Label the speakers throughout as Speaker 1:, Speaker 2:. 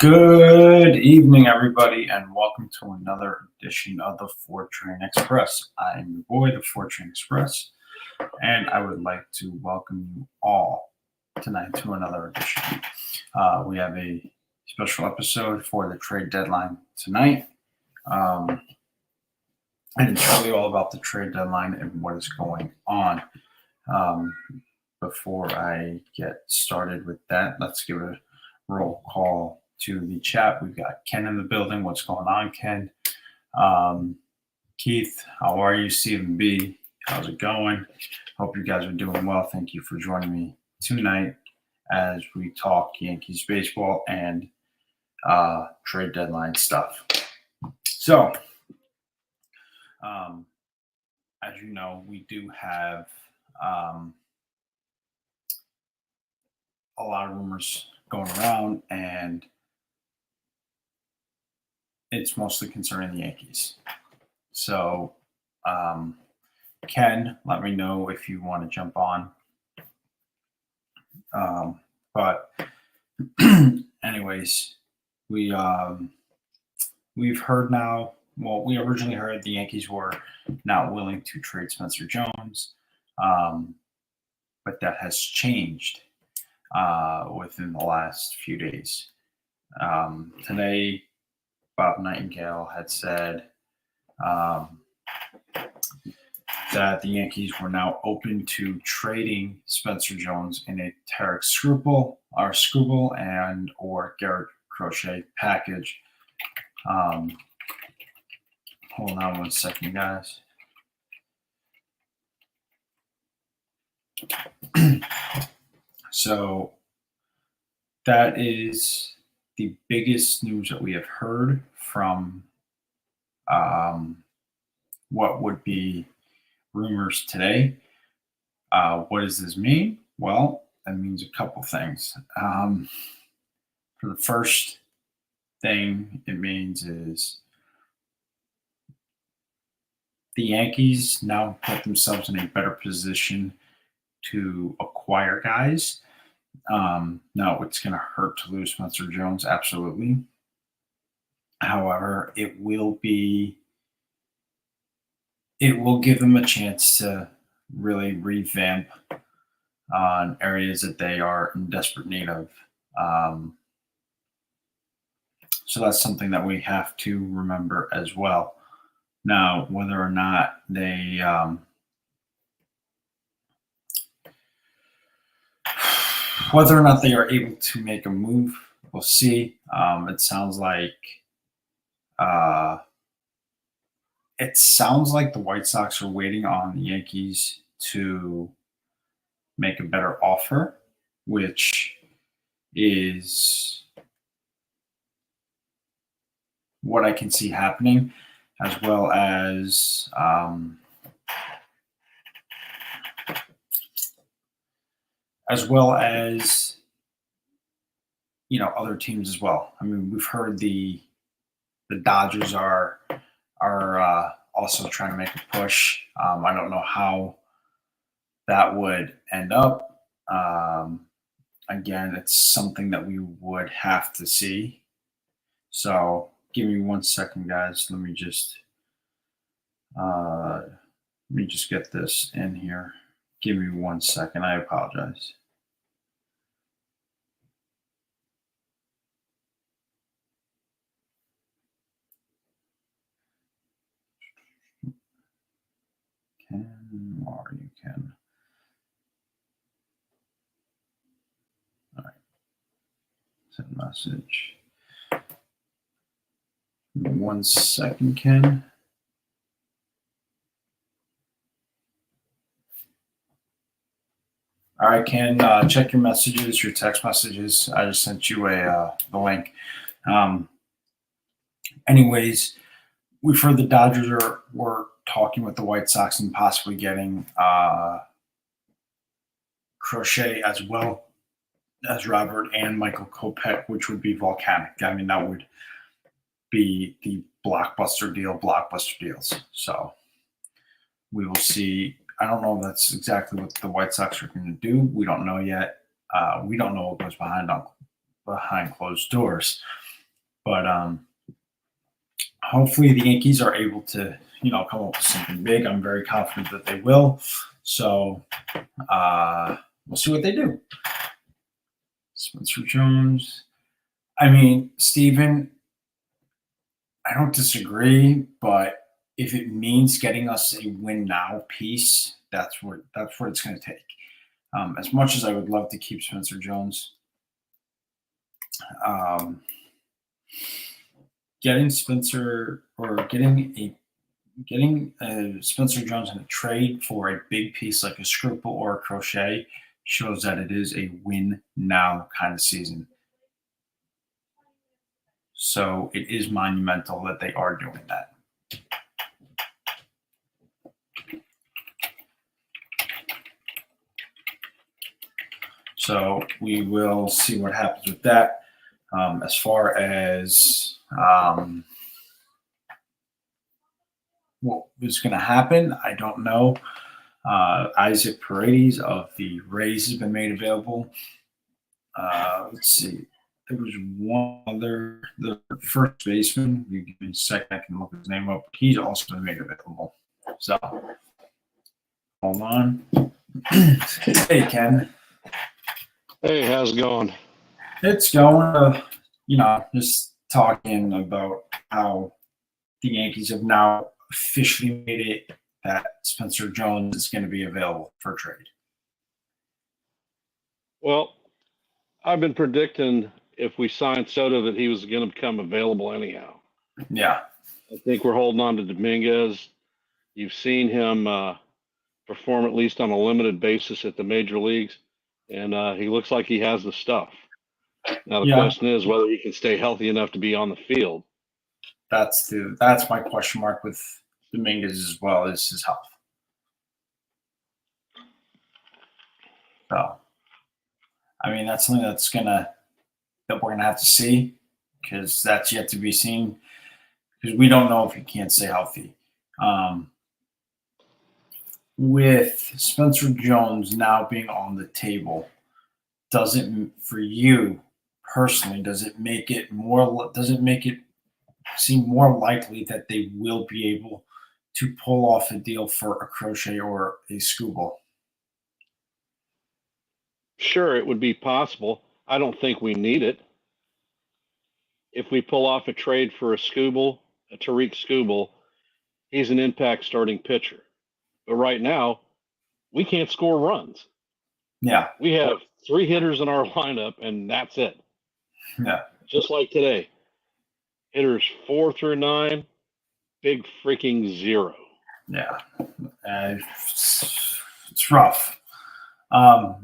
Speaker 1: Good evening, everybody, and welcome to another edition of the Fortune Express. I'm your boy, the Fortune Express, and I would like to welcome you all tonight to another edition. We have a special episode for the trade deadline tonight, and it's really all about the trade deadline and what is going on. Before I get started with that, let's give a roll call to the chat. We've got Ken in the building. What's going on, Ken? Keith, how are you? Stephen B, how's it going? Hope you guys are doing well. Thank you for joining me tonight as we talk Yankees baseball and trade deadline stuff. So, as you know, we do have a lot of rumors going around, and it's mostly concerning the Yankees. So, Ken, let me know if you want to jump on. But anyways, we've heard now. Well, we originally heard the Yankees were not willing to trade Spencer Jones, but that has changed within the last few days. Today, Bob Nightingale had said that the Yankees were now open to trading Spencer Jones in a Tarek Skubal and or Garrett Crochet package. Hold on one second, guys. So that is the biggest news that we have heard from what would be rumors today. What does this mean? Well, that means a couple things. For the first thing it means is the Yankees now put themselves in a better position to acquire guys. No, it's going to hurt to lose Spencer Jones, absolutely. However, it will give them a chance to really revamp on areas that they are in desperate need of. So that's something that we have to remember as well. Now, whether or not they are able to make a move, we'll see. It sounds like the White Sox are waiting on the Yankees to make a better offer, which is what I can see happening, as well as other teams as well. I mean, we've heard the Dodgers are also trying to make a push. I don't know how that would end up. Again, it's something that we would have to see. So give me 1 second, guys. Let me just get this in here. Give me 1 second. I apologize. You can. All right. Send message. 1 second, Ken. All right, Ken. Check your messages, your text messages. I just sent you the link. Anyways, we've heard the Dodgers were talking with the White Sox and possibly getting Crochet as well as Robert and Michael Kopech, which would be volcanic. I mean, that would be the blockbuster deals. So we will see. I don't know if that's exactly what the White Sox are going to do. We don't know yet. We don't know what goes behind closed doors. But hopefully the Yankees are able to, come up with something big. I'm very confident that they will. So we'll see what they do. Spencer Jones. I mean, Steven, I don't disagree, but if it means getting us a win now piece, that's what it's going to take. As much as I would love to keep Spencer Jones, getting Spencer Jones in a trade for a big piece like a Scruple or a Crochet shows that it is a win now kind of season. So it is monumental that they are doing that. So we will see what happens with that. As far as what is going to happen, I don't know. Isaac Paredes of the Rays has been made available. Let's see. There was one other, the first baseman. You give me a second, I can look his name up. He's also been made available. So, hold on. Hey, Ken.
Speaker 2: Hey, how's it going?
Speaker 1: It's going. Just talking about how the Yankees have now officially made it that Spencer Jones is going to be available for trade.
Speaker 2: Well, I've been predicting if we signed Soto that he was going to become available anyhow.
Speaker 1: Yeah.
Speaker 2: I think we're holding on to Dominguez. You've seen him perform at least on a limited basis at the major leagues, and he looks like he has the stuff. Now the question is whether he can stay healthy enough to be on the field.
Speaker 1: That's my question mark with Dominguez as well, is his health. So, I mean, that's something that we're gonna have to see, because that's yet to be seen, because we don't know if he can't stay healthy. With Spencer Jones now being on the table, for you personally, does it make it seem more likely that they will be able to pull off a deal for a Crochet or a Scooble?
Speaker 2: Sure, it would be possible. I don't think we need it. If we pull off a trade for a Tariq Skubal, he's an impact starting pitcher. But right now, we can't score runs.
Speaker 1: Yeah.
Speaker 2: We have 3 hitters in our lineup, and that's it.
Speaker 1: Yeah.
Speaker 2: Just like today. Hitters 4 through 9, big freaking 0.
Speaker 1: Yeah. It's rough. I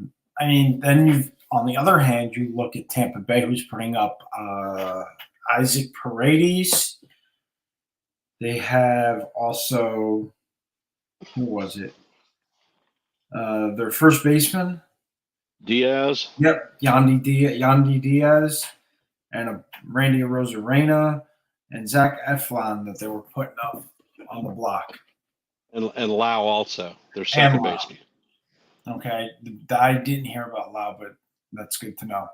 Speaker 1: mean, then on the other hand, you look at Tampa Bay, who's putting up Isaac Paredes. They have also, who was it? Their first baseman,
Speaker 2: Diaz.
Speaker 1: Yep, Yandy Diaz, and Randy Arozarena, and Zach Eflin that they were putting up on the block.
Speaker 2: And Lau also, their second baseman.
Speaker 1: Okay, I didn't hear about Lau, but that's good to know.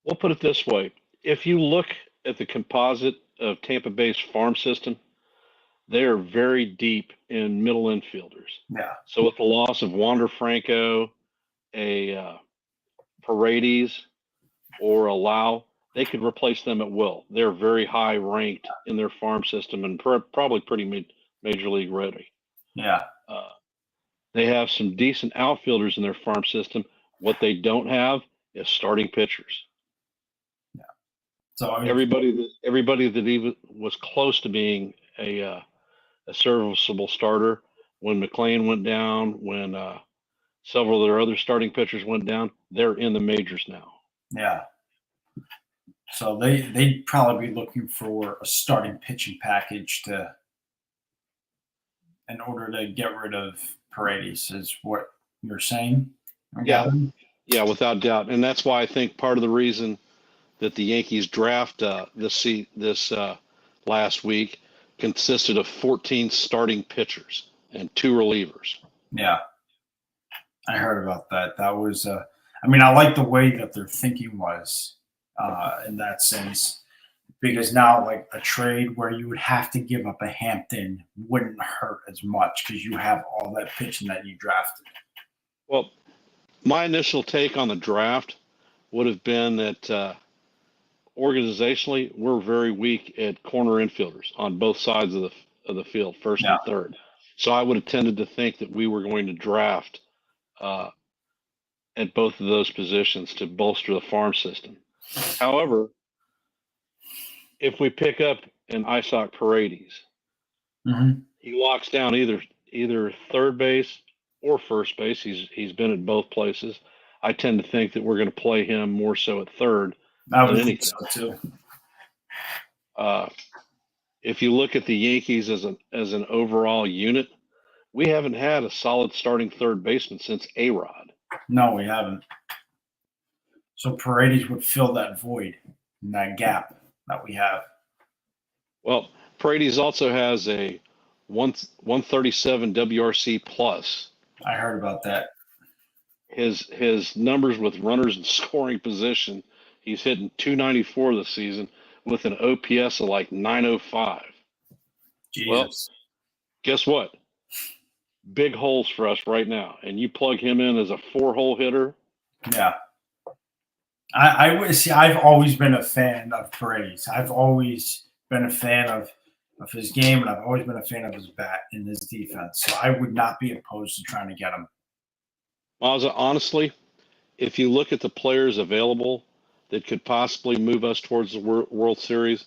Speaker 2: We'll put it this way. If you look at the composite of Tampa Bay's farm system, they are very deep in middle infielders.
Speaker 1: Yeah.
Speaker 2: So with the loss of Wander Franco, a Paredes, or a Lau, they could replace them at will. They're very high ranked in their farm system and probably pretty major league ready.
Speaker 1: Yeah.
Speaker 2: They have some decent outfielders in their farm system. What they don't have is starting pitchers.
Speaker 1: Yeah. So
Speaker 2: everybody that even was close to being a serviceable starter, when McClain went down, when several of their other starting pitchers went down, they're in the majors now.
Speaker 1: Yeah. So they'd probably be looking for a starting pitching package in order to get rid of Paredes, is what you're saying?
Speaker 2: Yeah, without doubt. And that's why I think part of the reason that the Yankees draft this last week consisted of 14 starting pitchers and 2 relievers.
Speaker 1: Yeah, I heard about that. That was, I like the way that their thinking was. in that sense. Because now, like a trade where you would have to give up a Hampton wouldn't hurt as much because you have all that pitching that you drafted.
Speaker 2: Well, my initial take on the draft would have been that organizationally we're very weak at corner infielders on both sides of the field, first
Speaker 1: Yeah.
Speaker 2: and third. So I would have tended to think that we were going to draft at both of those positions to bolster the farm system. However, if we pick up an Isaac Paredes, he locks down either third base or first base. He's been at both places. I tend to think that we're going to play him more so at third
Speaker 1: I
Speaker 2: than
Speaker 1: would think
Speaker 2: anything.
Speaker 1: so too.
Speaker 2: If you look at the Yankees as an overall unit, we haven't had a solid starting third baseman since A-Rod.
Speaker 1: No, we haven't. So Paredes would fill that void and that gap that we have.
Speaker 2: Well, Paredes also has a 137 WRC plus.
Speaker 1: I heard about that.
Speaker 2: His numbers with runners in scoring position, he's hitting 294 this season with an OPS of like 905.
Speaker 1: Jesus.
Speaker 2: Well, guess what? Big holes for us right now. And you plug him in as a 4-hole hitter.
Speaker 1: Yeah. I would see. I've always been a fan of Paredes. I've always been a fan of his game, and I've always been a fan of his bat and his defense. So I would not be opposed to trying to get him.
Speaker 2: Honestly, if you look at the players available that could possibly move us towards the World Series,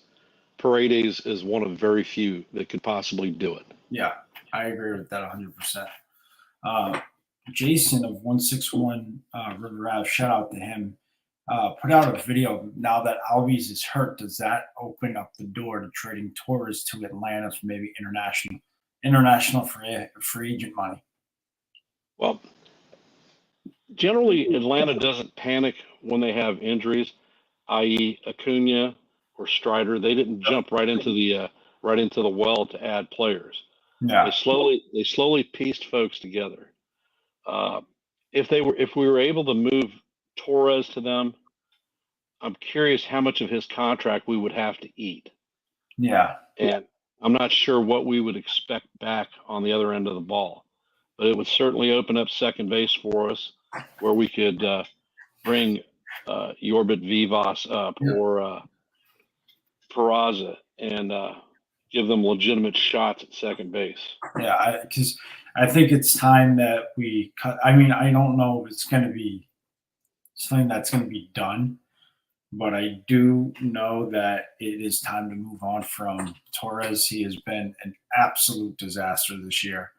Speaker 2: Paredes is one of very few that could possibly do it.
Speaker 1: Yeah, I agree with that 100%. Jason of 161 River Ave, shout out to him. Put out a video now that Albies is hurt. Does that open up the door to trading Torres to Atlanta for maybe international free agent money?
Speaker 2: Well, generally Atlanta doesn't panic when they have injuries, i.e., Acuna or Strider. They didn't jump right into the well to add players.
Speaker 1: Yeah.
Speaker 2: They slowly pieced folks together. If we were able to move Torres to them, I'm curious how much of his contract we would have to eat.
Speaker 1: Yeah.
Speaker 2: And I'm not sure what we would expect back on the other end of the ball. But it would certainly open up second base for us where we could bring Yorbit Vivas up or Peraza and give them legitimate shots at second base.
Speaker 1: Yeah, because I think it's time that we cut. I mean, I don't know if it's going to be something that's going to be done, but I do know that it is time to move on from Torres. He has been an absolute disaster this year.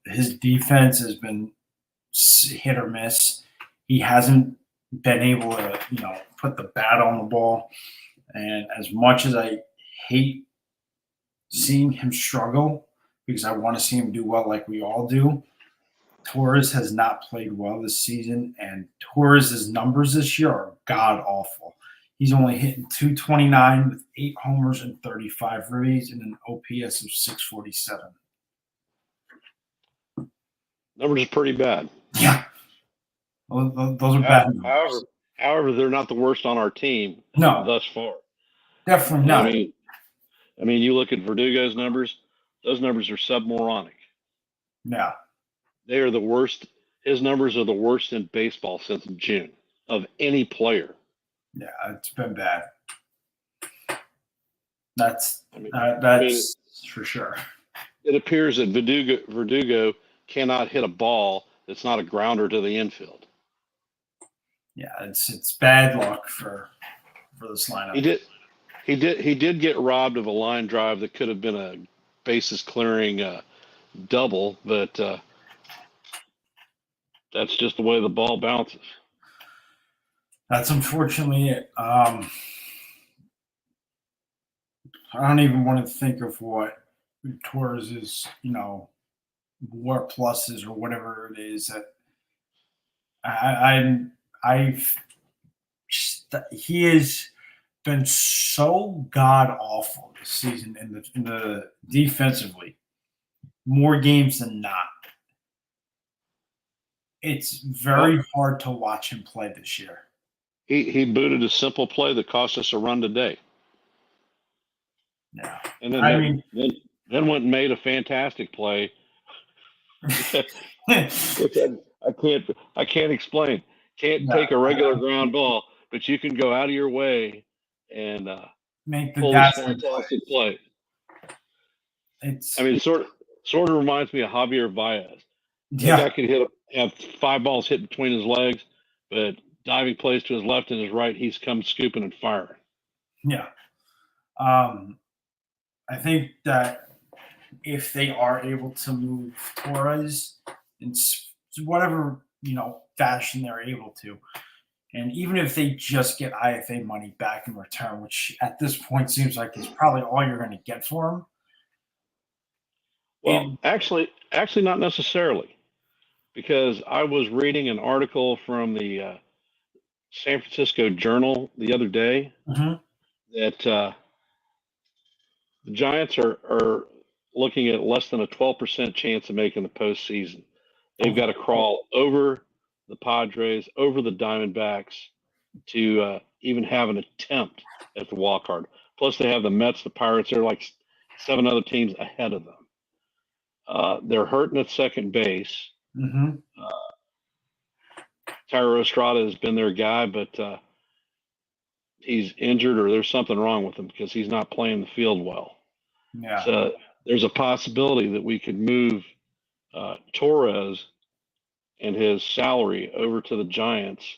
Speaker 1: His defense has been hit or miss. He hasn't been able to, put the bat on the ball. And as much as I hate seeing him struggle, because I want to see him do well like we all do, Torres has not played well this season, and Torres' numbers this year are god-awful. He's only hitting 229 with 8 homers and 35 ribbies and an OPS of 647.
Speaker 2: Numbers are pretty bad.
Speaker 1: Yeah. Those are bad numbers.
Speaker 2: However, they're not the worst on our team thus far.
Speaker 1: Definitely not.
Speaker 2: I mean, you look at Verdugo's numbers; those numbers are submoronic.
Speaker 1: Yeah,
Speaker 2: they are the worst. His numbers are the worst in baseball since June of any player.
Speaker 1: Yeah, it's been bad. That's for sure.
Speaker 2: It appears that Verdugo cannot hit a ball that's not a grounder to the infield.
Speaker 1: Yeah, it's bad luck for this lineup.
Speaker 2: He did get robbed of a line drive that could have been a bases clearing double, but that's just the way the ball bounces.
Speaker 1: That's unfortunately it. I don't even want to think of what Torres' WAR pluses or whatever it is that he has been so god awful this season in the defensively, more games than not. It's very hard to watch him play this year.
Speaker 2: He booted a simple play that cost us a run today,
Speaker 1: Yeah.
Speaker 2: and then
Speaker 1: I mean,
Speaker 2: then went and made a fantastic play, which I can't explain. Can't
Speaker 1: yeah,
Speaker 2: take a regular ground ball, but you can go out of your way and
Speaker 1: make the
Speaker 2: pull this
Speaker 1: dazzling play.
Speaker 2: fantastic play.
Speaker 1: It's
Speaker 2: I mean, sort of reminds me of Javier Baez. That
Speaker 1: yeah,
Speaker 2: guy could have 5 balls hit between his legs, but diving plays to his left and his right, he's come scooping and firing.
Speaker 1: yeah. Um, I think that if they are able to move Torres in whatever fashion they're able to, and even if they just get IFA money back in return, which at this point seems like is probably all you're going to get for him.
Speaker 2: Well, actually, not necessarily, because I was reading an article from the San Francisco Journal the other day
Speaker 1: Mhm.
Speaker 2: that the Giants are looking at less than a 12% chance of making the postseason. They've got to crawl over the Padres, over the Diamondbacks to even have an attempt at the wild card. Plus, they have the Mets, the Pirates. They're like 7 other teams ahead of them. They're hurting at second base.
Speaker 1: Mhm.
Speaker 2: Tyro Estrada has been their guy, but he's injured or there's something wrong with him because he's not playing the field well.
Speaker 1: Yeah.
Speaker 2: So there's a possibility that we could move Torres and his salary over to the Giants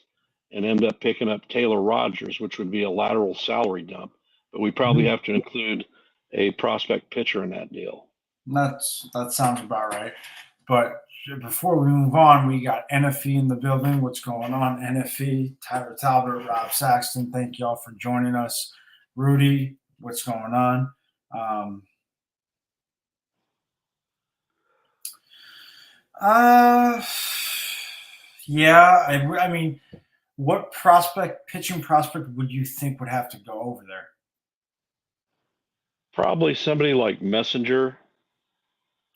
Speaker 2: and end up picking up Taylor Rogers, which would be a lateral salary dump. But we probably
Speaker 1: Mhm.
Speaker 2: have to include a prospect pitcher in that deal.
Speaker 1: That sounds about right. But before we move on, we got NFE in the building. What's going on, NFE? Tyler Talbot, Rob Saxton. Thank y'all for joining us. Rudy, what's going on? Um, uh, yeah. I mean, what pitching prospect, would you think would have to go over there?
Speaker 2: Probably somebody like Messenger,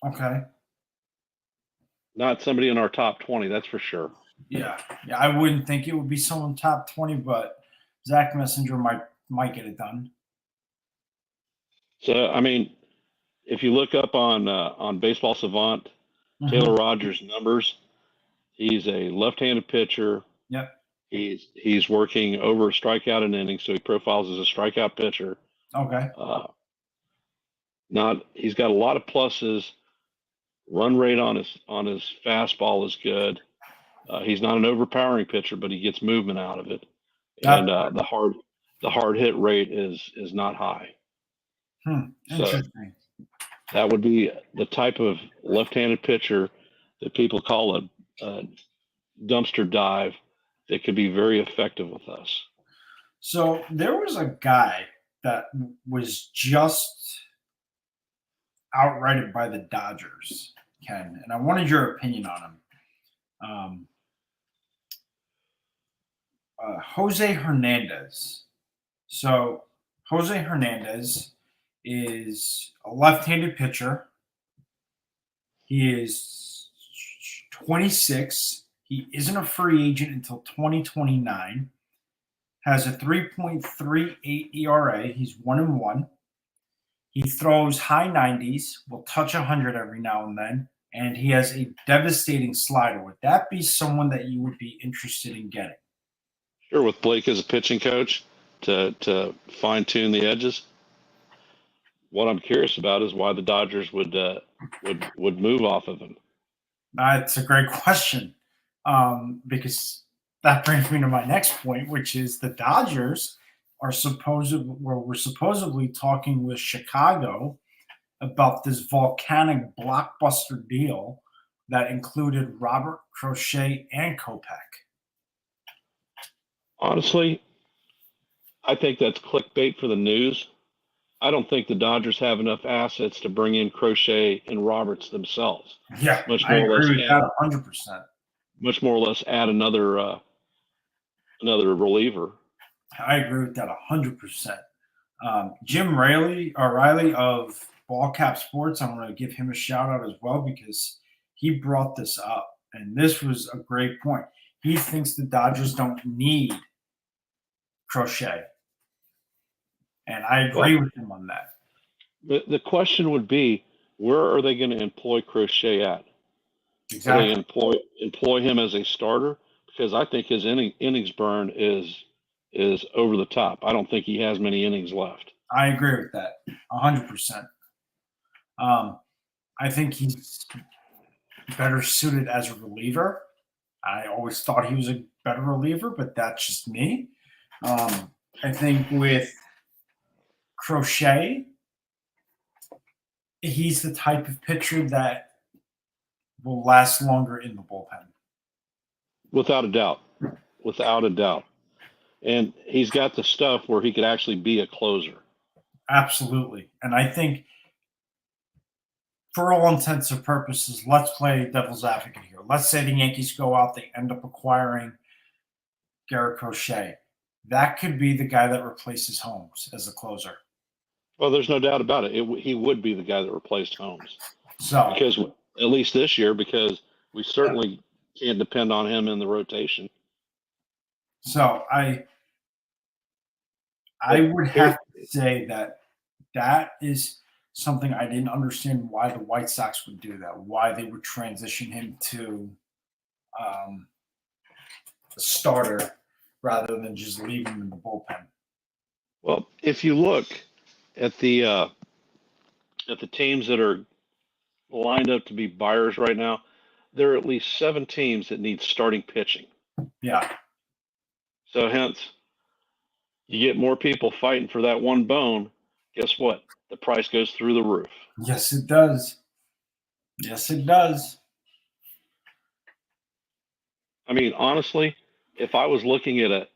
Speaker 1: Okay.
Speaker 2: not somebody in our top 20, that's for sure.
Speaker 1: Yeah. Yeah. I wouldn't think it would be someone top 20, but Zach Messenger might get it done.
Speaker 2: So, I mean, if you look up on Baseball Savant, Taylor
Speaker 1: Mhm.
Speaker 2: Rogers' numbers, he's a left-handed pitcher.
Speaker 1: Yep.
Speaker 2: He's working over a strikeout an inning, so he profiles as a strikeout pitcher.
Speaker 1: Okay.
Speaker 2: Not he's got a lot of pluses. Run rate on his fastball is good. He's not an overpowering pitcher, but he gets movement out of it, and
Speaker 1: That
Speaker 2: the hard hit rate is not high. So
Speaker 1: Interesting.
Speaker 2: that would be the type of left-handed pitcher that people call a dumpster dive that could be very effective with us.
Speaker 1: So there was a guy that was just outrighted by the Dodgers, Ken, and I wanted your opinion on him. Um, Jose Hernandez. So Jose Hernandez is a left-handed pitcher. He is 26. He isn't a free agent until 2029. Has a 3.38 ERA. He's 1-1. He throws high 90s, will touch 100 every now and then, and he has a devastating slider. Would that be someone that you would be interested in getting?
Speaker 2: Sure, with Blake as a pitching coach to fine tune the edges. What I'm curious about is why the Dodgers would move off of him.
Speaker 1: It's a great question, because that brings me to my next point, which is the Dodgers we're supposedly talking with Chicago about this volcanic blockbuster deal that included Robert Crochet and Kopech.
Speaker 2: Honestly, I think that's clickbait for the news. I don't think the Dodgers have enough assets to bring in Crochet and Roberts themselves.
Speaker 1: Yeah,
Speaker 2: Much
Speaker 1: I
Speaker 2: more or less
Speaker 1: agree with that 100%.
Speaker 2: much more or less add another reliever.
Speaker 1: I agree with that 100%. Jim Riley of Ball Cap Sports, I'm going to give him a shout out as well because he brought this up, and this was a great point. He thinks the Dodgers don't need Crochet. And I agree with him on that.
Speaker 2: The question would be, where are they going to employ Crochet at?
Speaker 1: Exactly.
Speaker 2: Are they employ him as a starter? Because I think his innings burn is over the top. I don't think he has many innings left.
Speaker 1: I agree with that 100%. I think he's better suited as a reliever. I always thought he was a better reliever, but that's just me. I think with Crochet, he's the type of pitcher that will last longer in the bullpen.
Speaker 2: Without a doubt. Without a doubt. And he's got the stuff where he could actually be a closer.
Speaker 1: Absolutely. And I think for all intents and purposes, let's play devil's advocate here. Let's say the Yankees go out, they end up acquiring Garrett Crochet. That could be the guy that replaces Holmes as the closer.
Speaker 2: Well, there's no doubt about it. He would be the guy that replaced Holmes.
Speaker 1: So,
Speaker 2: because at least this year, because we certainly can't depend on him in the rotation.
Speaker 1: So I would have to say that is something I didn't understand why the White Sox would do that, why they would transition him to a starter rather than just leave him in the bullpen.
Speaker 2: Well, if you look at the teams that are lined up to be buyers right now, there are at least 7 teams that need starting pitching.
Speaker 1: Yeah.
Speaker 2: So hence, you get more people fighting for that one bone. Guess what? The price goes through the roof.
Speaker 1: Yes, it does. Yes, it does.
Speaker 2: I mean, honestly, if I was looking at it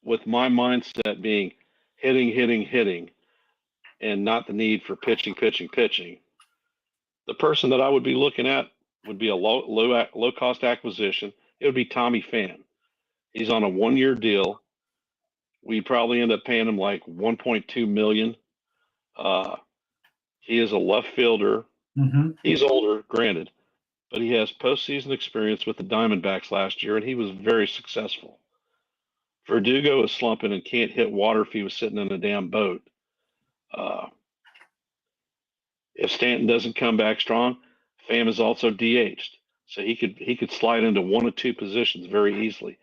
Speaker 2: with my mindset being hitting, and not the need for pitching, the person that I would be looking at would be a low cost acquisition. It would be Tommy Pham. He's on a 1-year deal. We probably end up paying him like $1.2 million. He is a left fielder.
Speaker 1: Mm-hmm.
Speaker 2: He's older, granted, but he has postseason experience with the Diamondbacks last year, and he was very successful. Verdugo is slumping and can't hit water if he was sitting in a damn boat. If Stanton doesn't come back strong, Pham is also DH'd, so he could slide into one of two positions very easily.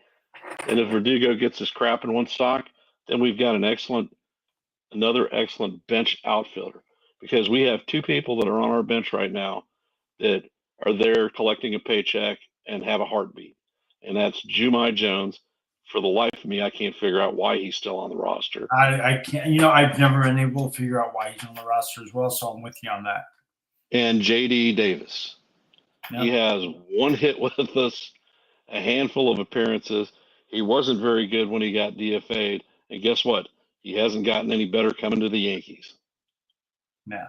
Speaker 2: And if Verdugo gets his crap in one stock, then we've got another excellent bench outfielder, because we have 2 people that are on our bench right now that are there collecting a paycheck and have a heartbeat, and that's Jumai Jones. For the life of me, I can't figure out why he's still on the roster.
Speaker 1: I can't. I've never been able to figure out why he's on the roster as well. So I'm with you on that.
Speaker 2: And J.D. Davis, He has 1 hit with us, a handful of appearances. He wasn't very good when he got DFA'd, and guess what? He hasn't gotten any better coming to the Yankees.
Speaker 1: Yeah.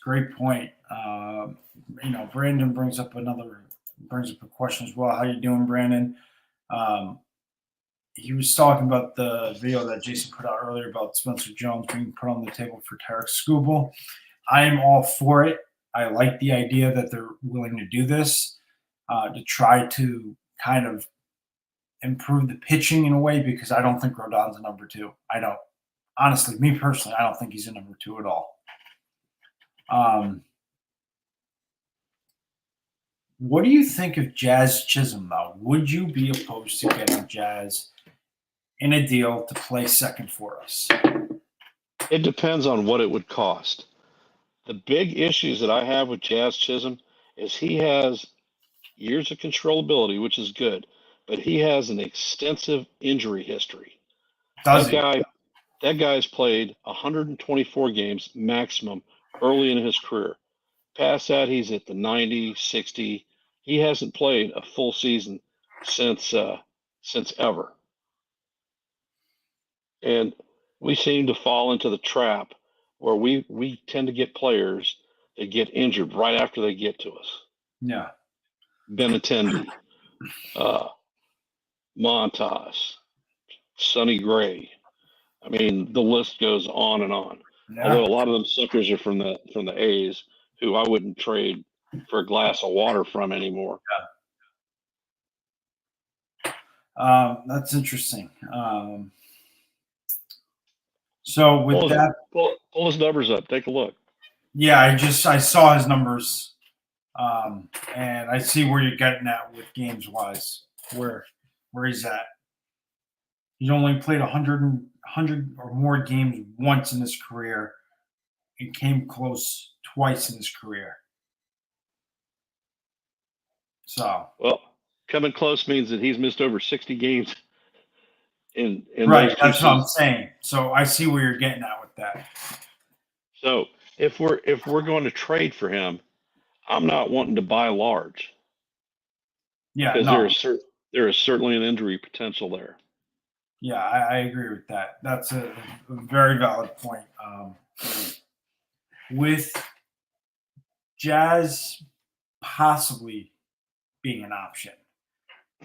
Speaker 1: Great point. Brandon brings up a question as well. How you doing, Brandon? He was talking about the video that Jason put out earlier about Spencer Jones being put on the table for Tarek Skubal. I am all for it. I like the idea that they're willing to do this to try to kind of improve the pitching in a way, because I don't think Rodon's a number 2. I don't. Honestly, me personally, I don't think he's a number 2 at all. What do you think of Jazz Chisholm, though? Would you be opposed to getting Jazz in a deal to play second for us?
Speaker 2: It depends on what it would cost. The big issues that I have with Jazz Chisholm is he has years of controllability, which is good, but he has an extensive injury history. That guy's played 124 games maximum early in his career. Past that, he's at the 90, 60. He hasn't played a full season since ever. And we seem to fall into the trap where we tend to get players that get injured right after they get to us.
Speaker 1: Yeah.
Speaker 2: Benintendi, Montas, Sonny Gray. I mean, the list goes on and on. Yeah. Although a lot of them suckers are from the A's, who I wouldn't trade for a glass of water from anymore.
Speaker 1: That's interesting. So with that,
Speaker 2: Pull his numbers up. Take a look.
Speaker 1: yeah, I saw his numbers, and I see where you're getting at with games wise, where he's at. He's only played 100 or more games once in his career, and came close twice in his career. So
Speaker 2: Well, coming close means that he's missed over 60 games in
Speaker 1: right,
Speaker 2: those two
Speaker 1: that's what I'm
Speaker 2: seasons.
Speaker 1: saying. So I see where you're getting at with that.
Speaker 2: So if we're going to trade for him, I'm not wanting to buy large
Speaker 1: Yeah,
Speaker 2: because
Speaker 1: no,
Speaker 2: there is certainly an injury potential there.
Speaker 1: yeah, I agree with that. That's a very valid point. With Jazz possibly being an option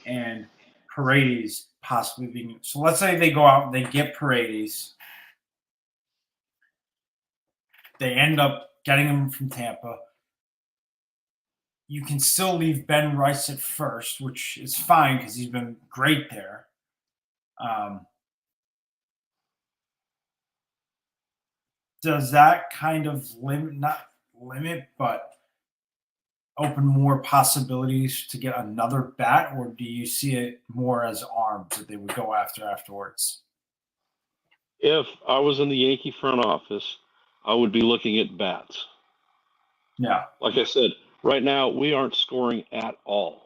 Speaker 1: and Paredes possibly being so let's say they go out and they get Paredes, they end up getting him from Tampa. You can still leave Ben Rice at first, which is fine because he's been great there. Does that kind of limit, not limit, but open more possibilities to get another bat, or do you see it more as arms that they would go after afterwards?
Speaker 2: If I was in the Yankee front office, I would be looking at bats.
Speaker 1: Yeah,
Speaker 2: Like I said, right now we aren't scoring at all.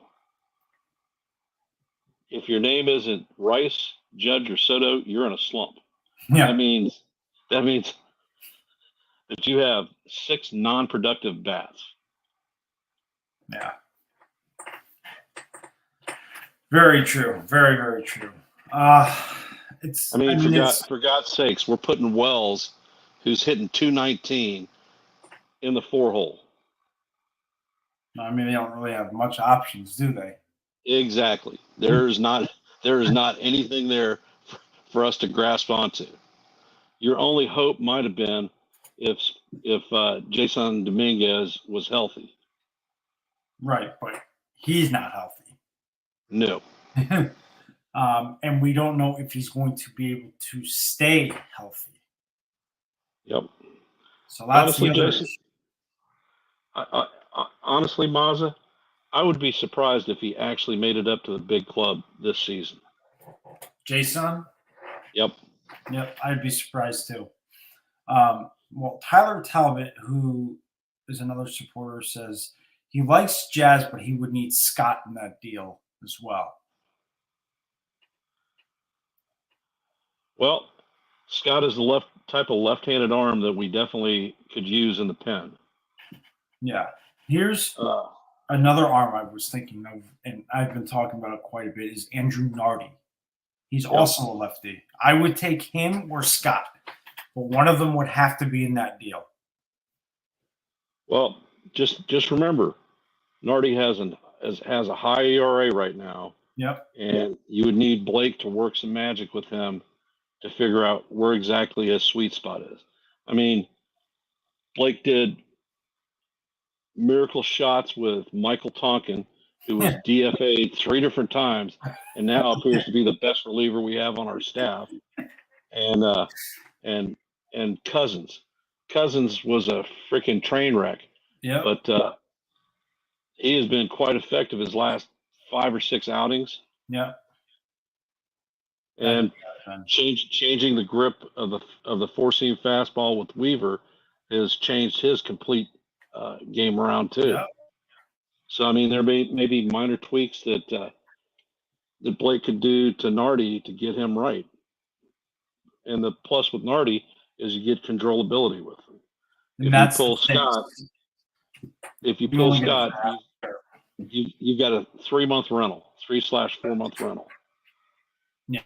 Speaker 2: If your name isn't Rice, Judge, or Soto, you're in a slump.
Speaker 1: yeah,
Speaker 2: That means that you have 6 non-productive bats.
Speaker 1: yeah. Very true. Very, very true. It's.
Speaker 2: I
Speaker 1: I
Speaker 2: mean,
Speaker 1: mean, it's.
Speaker 2: for God's sakes, we're putting Wells, who's hitting 219, in the 4 hole.
Speaker 1: I mean, they don't really have much options, do they?
Speaker 2: Exactly. There is not anything there for us to grasp onto. Your only hope might have been if Jason Dominguez was healthy.
Speaker 1: Right, but he's not healthy.
Speaker 2: No.
Speaker 1: And we don't know if he's going to be able to stay healthy.
Speaker 2: Yep.
Speaker 1: So that's the
Speaker 2: Honestly,
Speaker 1: other
Speaker 2: Jason,
Speaker 1: issue.
Speaker 2: honestly, Mazza, I would be surprised if he actually made it up to the big club this season.
Speaker 1: Jason?
Speaker 2: Yep.
Speaker 1: Yep, I'd be surprised too. Well, Tyler Talbot, who is another supporter, says he likes Jazz, but he would need Scott in that deal as well.
Speaker 2: Well, Scott is the type of left-handed arm that we definitely could use in the pen.
Speaker 1: Yeah. Here's
Speaker 2: Uh,
Speaker 1: another arm I was thinking of, and I've been talking about it quite a bit, is Andrew Nardi. He's
Speaker 2: yep.
Speaker 1: also a lefty. I would take him or Scott, but one of them would have to be in that deal.
Speaker 2: Well, just remember, Nardi has a high ERA right now,
Speaker 1: Yep.
Speaker 2: and you would need Blake to work some magic with him to figure out where exactly his sweet spot is. I mean, Blake did miracle shots with Michael Tonkin, who was DFA'd 3 different times, and now appears to be the best reliever we have on our staff. And and Cousins. Cousins was a freaking train wreck,
Speaker 1: Yep.
Speaker 2: but he has been quite effective his last 5 or 6 outings.
Speaker 1: Yep.
Speaker 2: And changing the grip of the 4-seam fastball with Weaver has changed his complete game around too.
Speaker 1: Yep.
Speaker 2: So I mean, there may be minor tweaks that Blake could do to Nardi to get him right. And the plus with Nardi is you get controllability with him.
Speaker 1: And that's
Speaker 2: If you pull Scott, you've got a 3-month rental, 3/4 month rental.
Speaker 1: Yeah.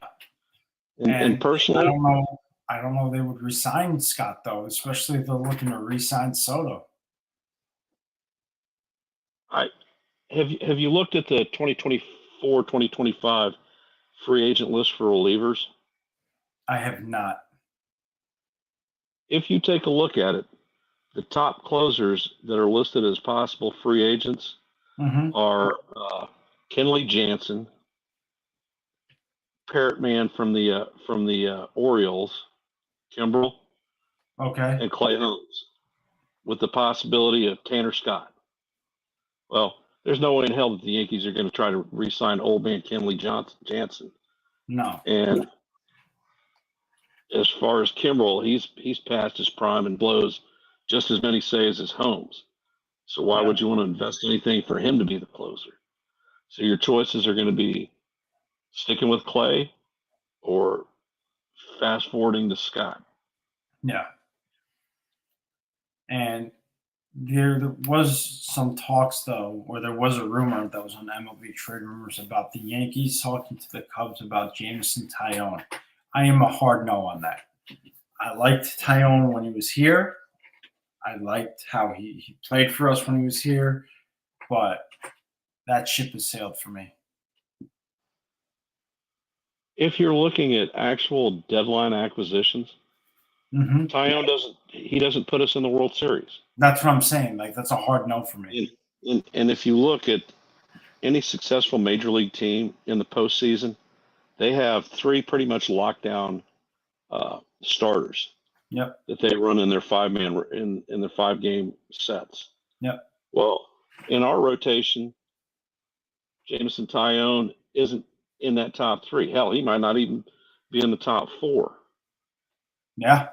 Speaker 2: And personally,
Speaker 1: I don't know they would resign Scott though, especially if they're looking to resign Soto.
Speaker 2: Have you looked at the 2024-2025 free agent list for relievers?
Speaker 1: I have not.
Speaker 2: If you take a look at it, the top closers that are listed as possible free agents are Kenley Jansen, parrot man from the Orioles, Kimbrel,
Speaker 1: Okay.
Speaker 2: and Clay Holmes, with the possibility of Tanner Scott. Well, there's no way in hell that the Yankees are going to try to re-sign old man Kenley Jansen.
Speaker 1: No.
Speaker 2: And as far as Kimbrel, he's past his prime and blows just as many saves as Holmes. So why would you want to invest anything for him to be the closer? So your choices are going to be sticking with Clay or fast forwarding to Scott.
Speaker 1: Yeah. And there was some talks, though, or there was a rumor that was on MLB Trade Rumors about the Yankees talking to the Cubs about Jameson Taillon. I am a hard no on that. I liked Taillon when he was here. I liked how he played for us when he was here, but that ship has sailed for me.
Speaker 2: If you're looking at actual deadline acquisitions, Taillon doesn't put us in the World Series.
Speaker 1: That's what I'm saying. Like, that's a hard no for me.
Speaker 2: And if you look at any successful major league team in the postseason, they have three pretty much locked down starters.
Speaker 1: Yep.
Speaker 2: That they run in their in their 5-game sets.
Speaker 1: Yep.
Speaker 2: Well, in our rotation, Jameson Taillon isn't in that top three. Hell, he might not even be in the top 4.
Speaker 1: Yeah.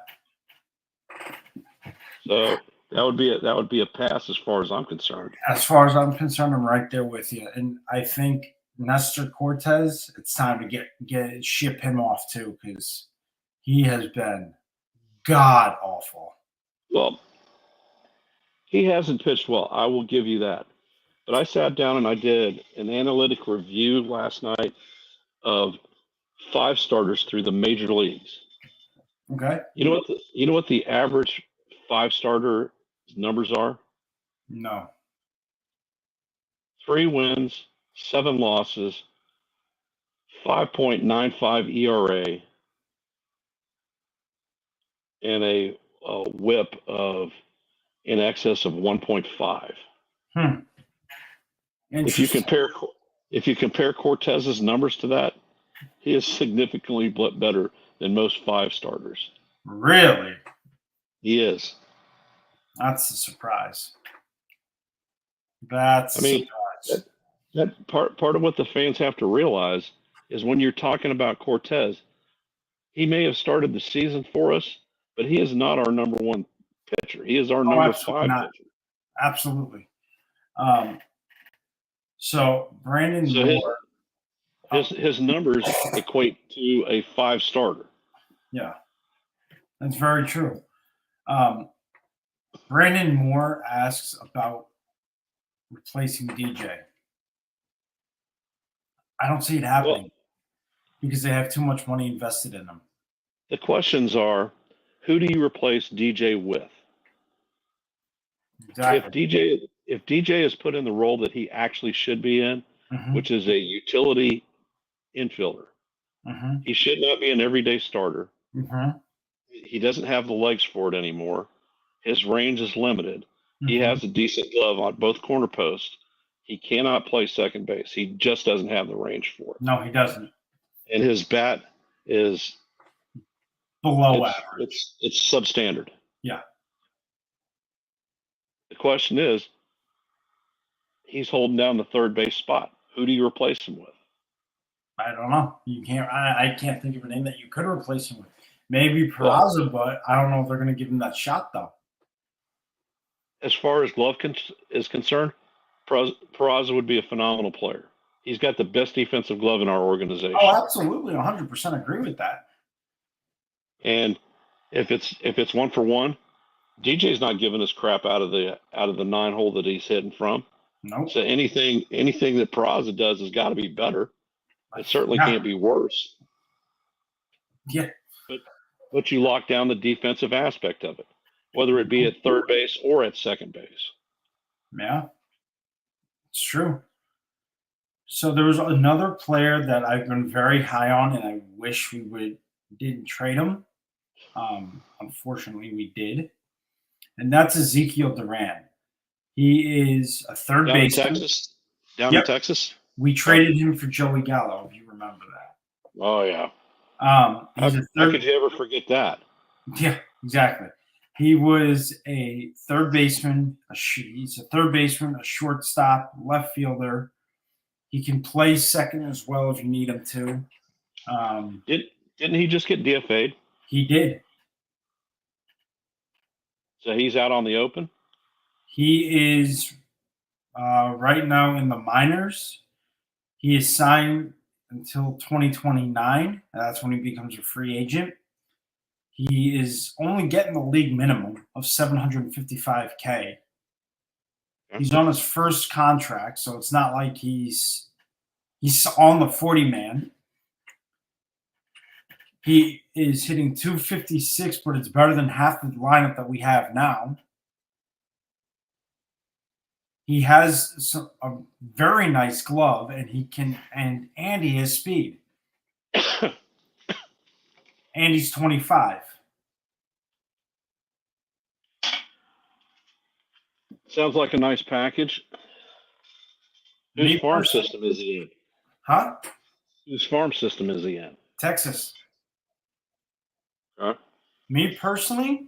Speaker 2: So that would be a pass as far as I'm concerned.
Speaker 1: As far as I'm concerned, I'm right there with you. And I think Nestor Cortez, it's time to ship him off too, because he has been god awful.
Speaker 2: Well, he hasn't pitched well. I will give you that. But I sat down and I did an analytic review last night of 5 starters through the major leagues.
Speaker 1: Okay.
Speaker 2: You know what the average 5-starter numbers are?
Speaker 1: No.
Speaker 2: 3 wins, 7 losses, 5.95 ERA, and a WHIP of in excess of 1.5. If you compare Cortez's numbers to that, he is significantly better than most 5-starters.
Speaker 1: Really?
Speaker 2: He is.
Speaker 1: That's a surprise. That's a surprise.
Speaker 2: That part of what the fans have to realize is when you're talking about Cortez, he may have started the season for us, but he is not our number 1 pitcher. He is our number 5 pitcher.
Speaker 1: Absolutely. So Brandon Moore,
Speaker 2: his numbers equate to a 5-starter.
Speaker 1: Yeah, that's very true. Brandon Moore asks about replacing DJ. I don't see it happening because they have too much money invested in them.
Speaker 2: The questions are, who do you replace DJ with?
Speaker 1: Exactly.
Speaker 2: If DJ is put in the role that he actually should be in, which is a utility infielder, he should not be an everyday starter. He doesn't have the legs for it anymore. His range is limited. He has a decent glove on both corner posts. He cannot play second base. He just doesn't have the range for it.
Speaker 1: No, he doesn't.
Speaker 2: And his bat is
Speaker 1: below average.
Speaker 2: It's substandard.
Speaker 1: Yeah.
Speaker 2: The question is, he's holding down the third base spot. Who do you replace him with?
Speaker 1: I don't know. You can't. I can't think of a name that you could replace him with. Maybe Peraza, but I don't know if they're going to give him that shot though.
Speaker 2: As far as glove is concerned, Peraza would be a phenomenal player. He's got the best defensive glove in our organization.
Speaker 1: Oh, absolutely, 100% agree with that.
Speaker 2: And if it's 1-for-1, DJ's not giving us crap out of the 9-hole that he's hitting from.
Speaker 1: Nope.
Speaker 2: So anything that Peraza does has got to be better. It certainly can't be worse.
Speaker 1: Yeah.
Speaker 2: But you lock down the defensive aspect of it, whether it be at third base or at second base.
Speaker 1: Yeah, it's true. So there was another player that I've been very high on, and I wish we didn't trade him. Unfortunately, we did, and that's Ezekiel Duran. He is a third baseman.
Speaker 2: Down in Texas.
Speaker 1: We traded him for Joey Gallo, if you remember that.
Speaker 2: Oh yeah.
Speaker 1: He's a
Speaker 2: How could
Speaker 1: third.
Speaker 2: you ever forget that?
Speaker 1: Yeah, exactly. He was a third baseman. He's a third baseman, a shortstop, left fielder. He can play second as well if you need him to. Um,
Speaker 2: Did didn't he just get DFA'd?
Speaker 1: he did.
Speaker 2: So he's out on the open.
Speaker 1: He is right now in the minors. He is signed until 2029. That's when he becomes a free agent. He is only getting the league minimum of 755K.
Speaker 2: Okay.
Speaker 1: He's on his first contract, so it's not like he's on the 40 man. He is hitting 256, but it's better than half the lineup that we have now. He has a very nice glove, and he can and he has speed. And he's 25.
Speaker 2: Sounds like a nice package. Whose farm system is he in?
Speaker 1: Huh?
Speaker 2: Whose farm system is he in?
Speaker 1: Texas.
Speaker 2: Huh?
Speaker 1: Me personally,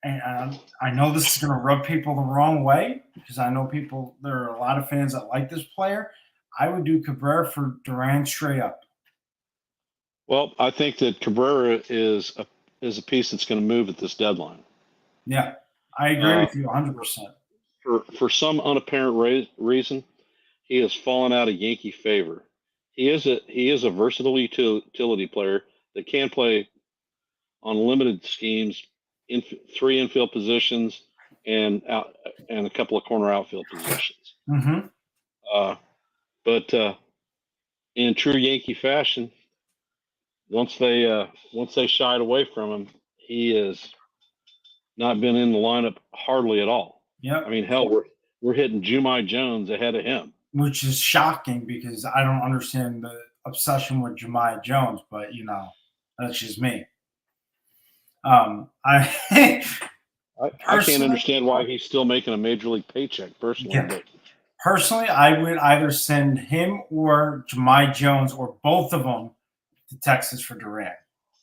Speaker 1: and I know this is going to rub people the wrong way because I know there are a lot of fans that like this player. I would do Cabrera for Duran straight up.
Speaker 2: Well, I think that Cabrera is a piece that's going to move at this deadline.
Speaker 1: Yeah, I agree with you 100%.
Speaker 2: For some unapparent reason, he has fallen out of Yankee favor. He is a versatile utility player that can play on limited schemes in 3 infield positions and a couple of corner outfield positions.
Speaker 1: Mm-hmm.
Speaker 2: But in true Yankee fashion, once they shied away from him, he has not been in the lineup hardly at all.
Speaker 1: Yep.
Speaker 2: I mean, hell, we're hitting Jumai Jones ahead of him,
Speaker 1: which is shocking because I don't understand the obsession with Jemiah Jones, but that's just me.
Speaker 2: I can't understand why he's still making a major league paycheck personally.
Speaker 1: Yeah.
Speaker 2: But
Speaker 1: personally, I would either send him or Jemiah Jones or both of them to Texas for Durant.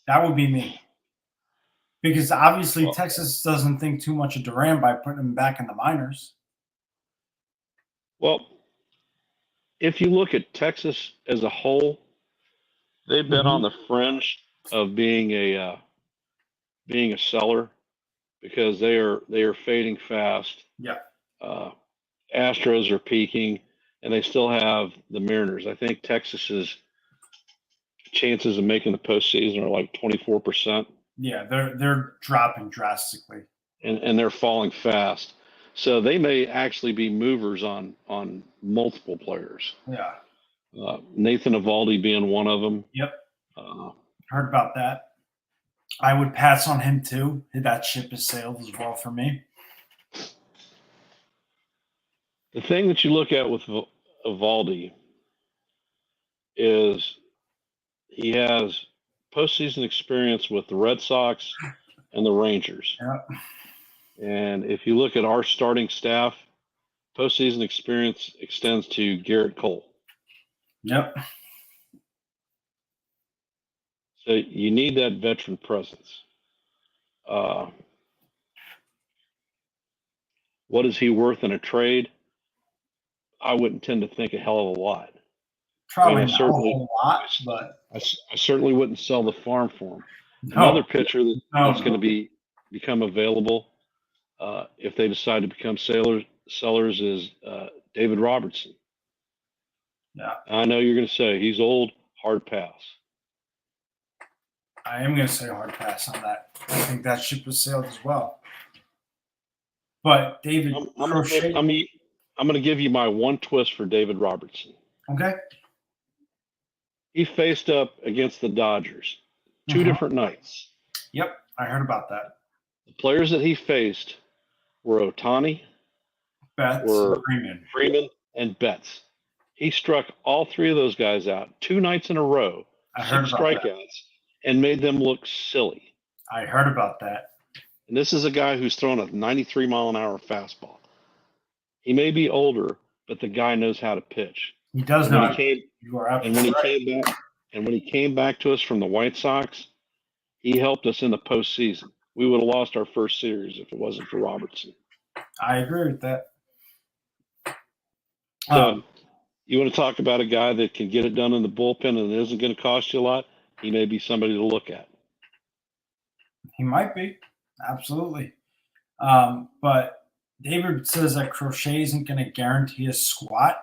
Speaker 1: That would be me. Because obviously Texas doesn't think too much of Durant by putting him back in the minors.
Speaker 2: Well, if you look at Texas as a whole, they've been on the fringe of being a seller because they are fading fast.
Speaker 1: Yeah.
Speaker 2: Astros are peaking, and they still have the Mariners. I think Texas's chances of making the postseason are like 24%.
Speaker 1: Yeah, they're dropping drastically,
Speaker 2: and they're falling fast. So they may actually be movers on multiple players.
Speaker 1: Yeah.
Speaker 2: Nathan Eovaldi being one of them.
Speaker 1: Yep. Heard about that. I would pass on him too. That ship has sailed as well for me.
Speaker 2: The thing that you look at with Eovaldi is he has postseason experience with the Red Sox and the Rangers.
Speaker 1: Yep.
Speaker 2: And if you look at our starting staff, postseason experience extends to Garrett Cole.
Speaker 1: Yep.
Speaker 2: So you need that veteran presence. What is he worth in a trade? I wouldn't tend to think a hell of a lot.
Speaker 1: Probably not a whole lot, but
Speaker 2: I certainly wouldn't sell the farm for him. No. Another pitcher that's going to become available if they decide to become sellers is David Robertson.
Speaker 1: Yeah.
Speaker 2: I know you're going to say he's old, hard pass.
Speaker 1: I am going to say hard pass on that. I think that ship has sailed as well. But David,
Speaker 2: I'm going to give you my one twist for David Robertson.
Speaker 1: Okay.
Speaker 2: He faced up against the Dodgers 2 different nights.
Speaker 1: Yep, I heard about that.
Speaker 2: The players that he faced were Ohtani,
Speaker 1: Betts,
Speaker 2: Freeman, and Betts. He struck all 3 of those guys out 2 nights in a row, 6 strikeouts, and made them look silly.
Speaker 1: I heard about that.
Speaker 2: And this is a guy who's thrown a 93-mile-an-hour fastball. He may be older, but the guy knows how to pitch.
Speaker 1: He does know.
Speaker 2: You are absolutely right. And when he came back to us from the White Sox, he helped us in the postseason. We would have lost our first series if it wasn't for Robertson.
Speaker 1: I agree with that.
Speaker 2: So you want to talk about a guy that can get it done in the bullpen and it isn't going to cost you a lot? He may be somebody to look at.
Speaker 1: He might be. Absolutely. But David says that Crochet isn't going to guarantee a squat.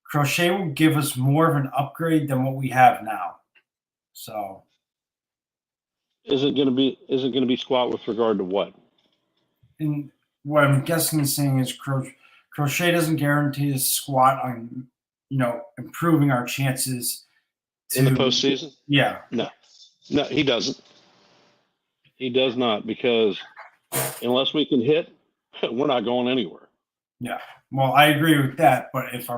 Speaker 1: Crochet will give us more of an upgrade than what we have now. So
Speaker 2: Isn't going to be squat with regard to what?
Speaker 1: and what I'm guessing he's saying is Crochet doesn't guarantee a squat on, improving our chances
Speaker 2: In the postseason?
Speaker 1: Yeah.
Speaker 2: No, he doesn't. He does not, because unless we can hit, we're not going anywhere.
Speaker 1: Yeah. Well, I agree with that. But if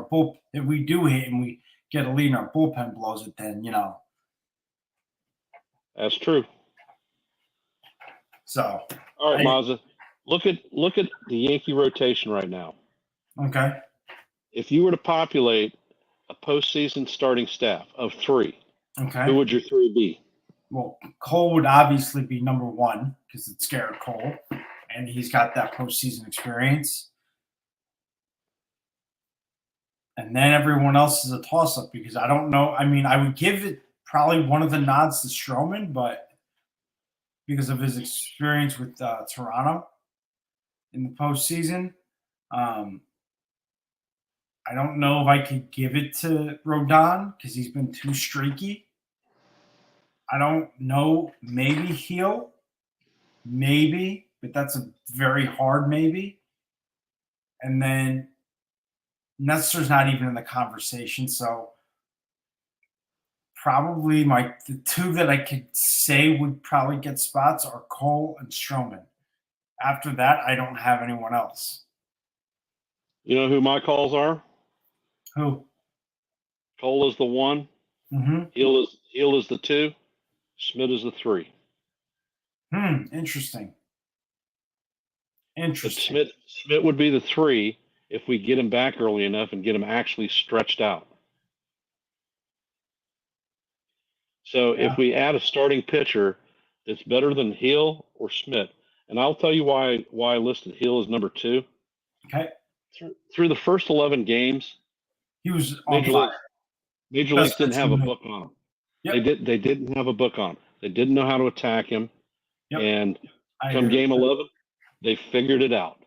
Speaker 1: we do hit and we get a lead and our bullpen blows it, then
Speaker 2: That's true.
Speaker 1: So
Speaker 2: all right, Mazza, look at the Yankee rotation right now.
Speaker 1: Okay.
Speaker 2: If you were to populate a postseason starting staff of 3,
Speaker 1: Okay.
Speaker 2: who would your 3 be?
Speaker 1: Well, Cole would obviously be number 1 because it's Garrett Cole, and he's got that postseason experience. And then everyone else is a toss-up because I don't know. I mean, I would give it probably one of the nods to Stroman, but because of his experience with Toronto in the postseason, I don't know if I could give it to Rodon because he's been too streaky. I don't know. Maybe Heel. Maybe, but that's a very hard maybe. And then Nestor's not even in the conversation, so probably the 2 that I could say would probably get spots are Cole and Stroman. After that, I don't have anyone else.
Speaker 2: You know who my calls are?
Speaker 1: Who?
Speaker 2: Cole is the 1.
Speaker 1: Mm-hmm.
Speaker 2: Heel is the 2. Schmidt is the 3.
Speaker 1: Interesting.
Speaker 2: But Schmidt would be the 3 if we get him back early enough and get him actually stretched out. So if we add a starting pitcher that's better than Hill or Schmidt, and I'll tell you why I listed Hill as number 2.
Speaker 1: Okay.
Speaker 2: Through the first 11 games,
Speaker 1: he was on fire.
Speaker 2: Major Leagues didn't have a book on him.
Speaker 1: Yep.
Speaker 2: They didn't have a book on him. They didn't know how to attack him.
Speaker 1: Yep.
Speaker 2: And come game 11, they figured it out.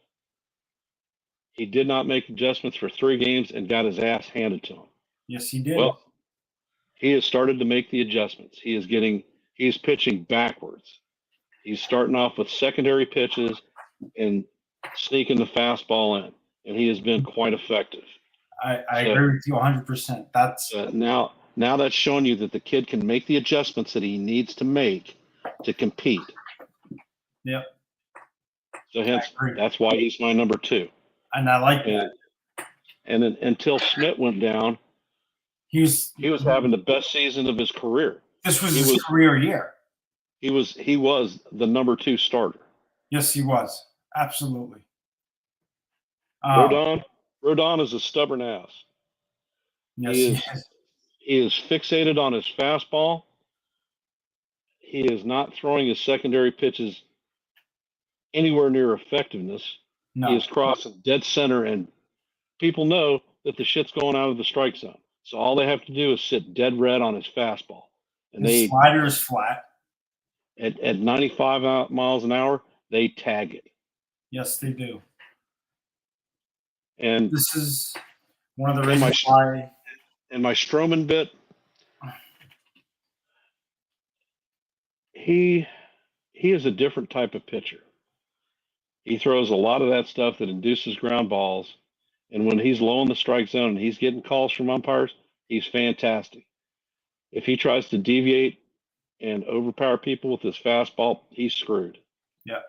Speaker 2: He did not make adjustments for 3 games and got his ass handed to him.
Speaker 1: Yes, he did.
Speaker 2: Well, he has started to make the adjustments. He's pitching backwards. He's starting off with secondary pitches and sneaking the fastball in, and he has been quite effective.
Speaker 1: I agree with you 100%. That's
Speaker 2: now that's showing you that the kid can make the adjustments that he needs to make to compete.
Speaker 1: Yep.
Speaker 2: So hence, that's why he's my number 2.
Speaker 1: And I like that.
Speaker 2: And then until Schmidt went down, he was having the best season of his career.
Speaker 1: This was his career year.
Speaker 2: He was the number 2 starter.
Speaker 1: Yes, he was. Absolutely.
Speaker 2: Rodon is a stubborn ass.
Speaker 1: Yes,
Speaker 2: he is fixated on his fastball. He is not throwing his secondary pitches anywhere near effectiveness.
Speaker 1: No.
Speaker 2: He is crossing dead center, and people know that the shit's going out of the strike zone. So all they have to do is sit dead red on his fastball. And
Speaker 1: his slider is flat.
Speaker 2: At 95 miles an hour, they tag it.
Speaker 1: Yes, they do.
Speaker 2: And
Speaker 1: this is one of the reasons why.
Speaker 2: In my Stroman bit, he is a different type of pitcher. He throws a lot of that stuff that induces ground balls. And when he's low in the strike zone and he's getting calls from umpires, he's fantastic. If he tries to deviate and overpower people with his fastball, he's screwed.
Speaker 1: Yeah.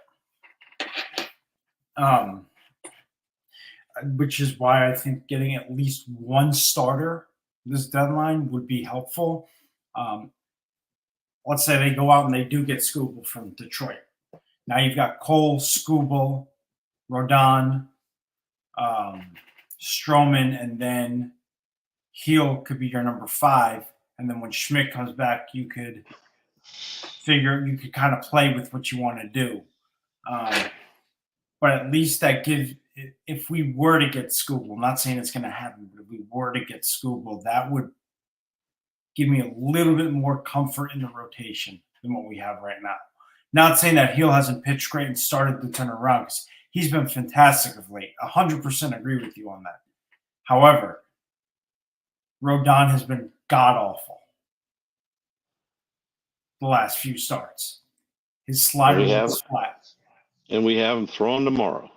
Speaker 1: Which is why I think getting at least one starter this deadline would be helpful. Let's say they go out and they do get Skubal from Detroit. Now you've got Cole, Skubal, Rodon, Stroman, and then Heel could be your number 5. and then when Schmidt comes back, you could kind of play with what you want to do. But at least that gives, if we were to get Skubal, not saying it's going to happen, but if we were to get Skubal, that would give me a little bit more comfort in the rotation than what we have right now. Not saying that Heel hasn't pitched great and started to turn around, because he's been fantastic of late. 100% agree with you on that. However, Rodon has been god-awful the last few starts. His slider was flat.
Speaker 2: And we have him thrown tomorrow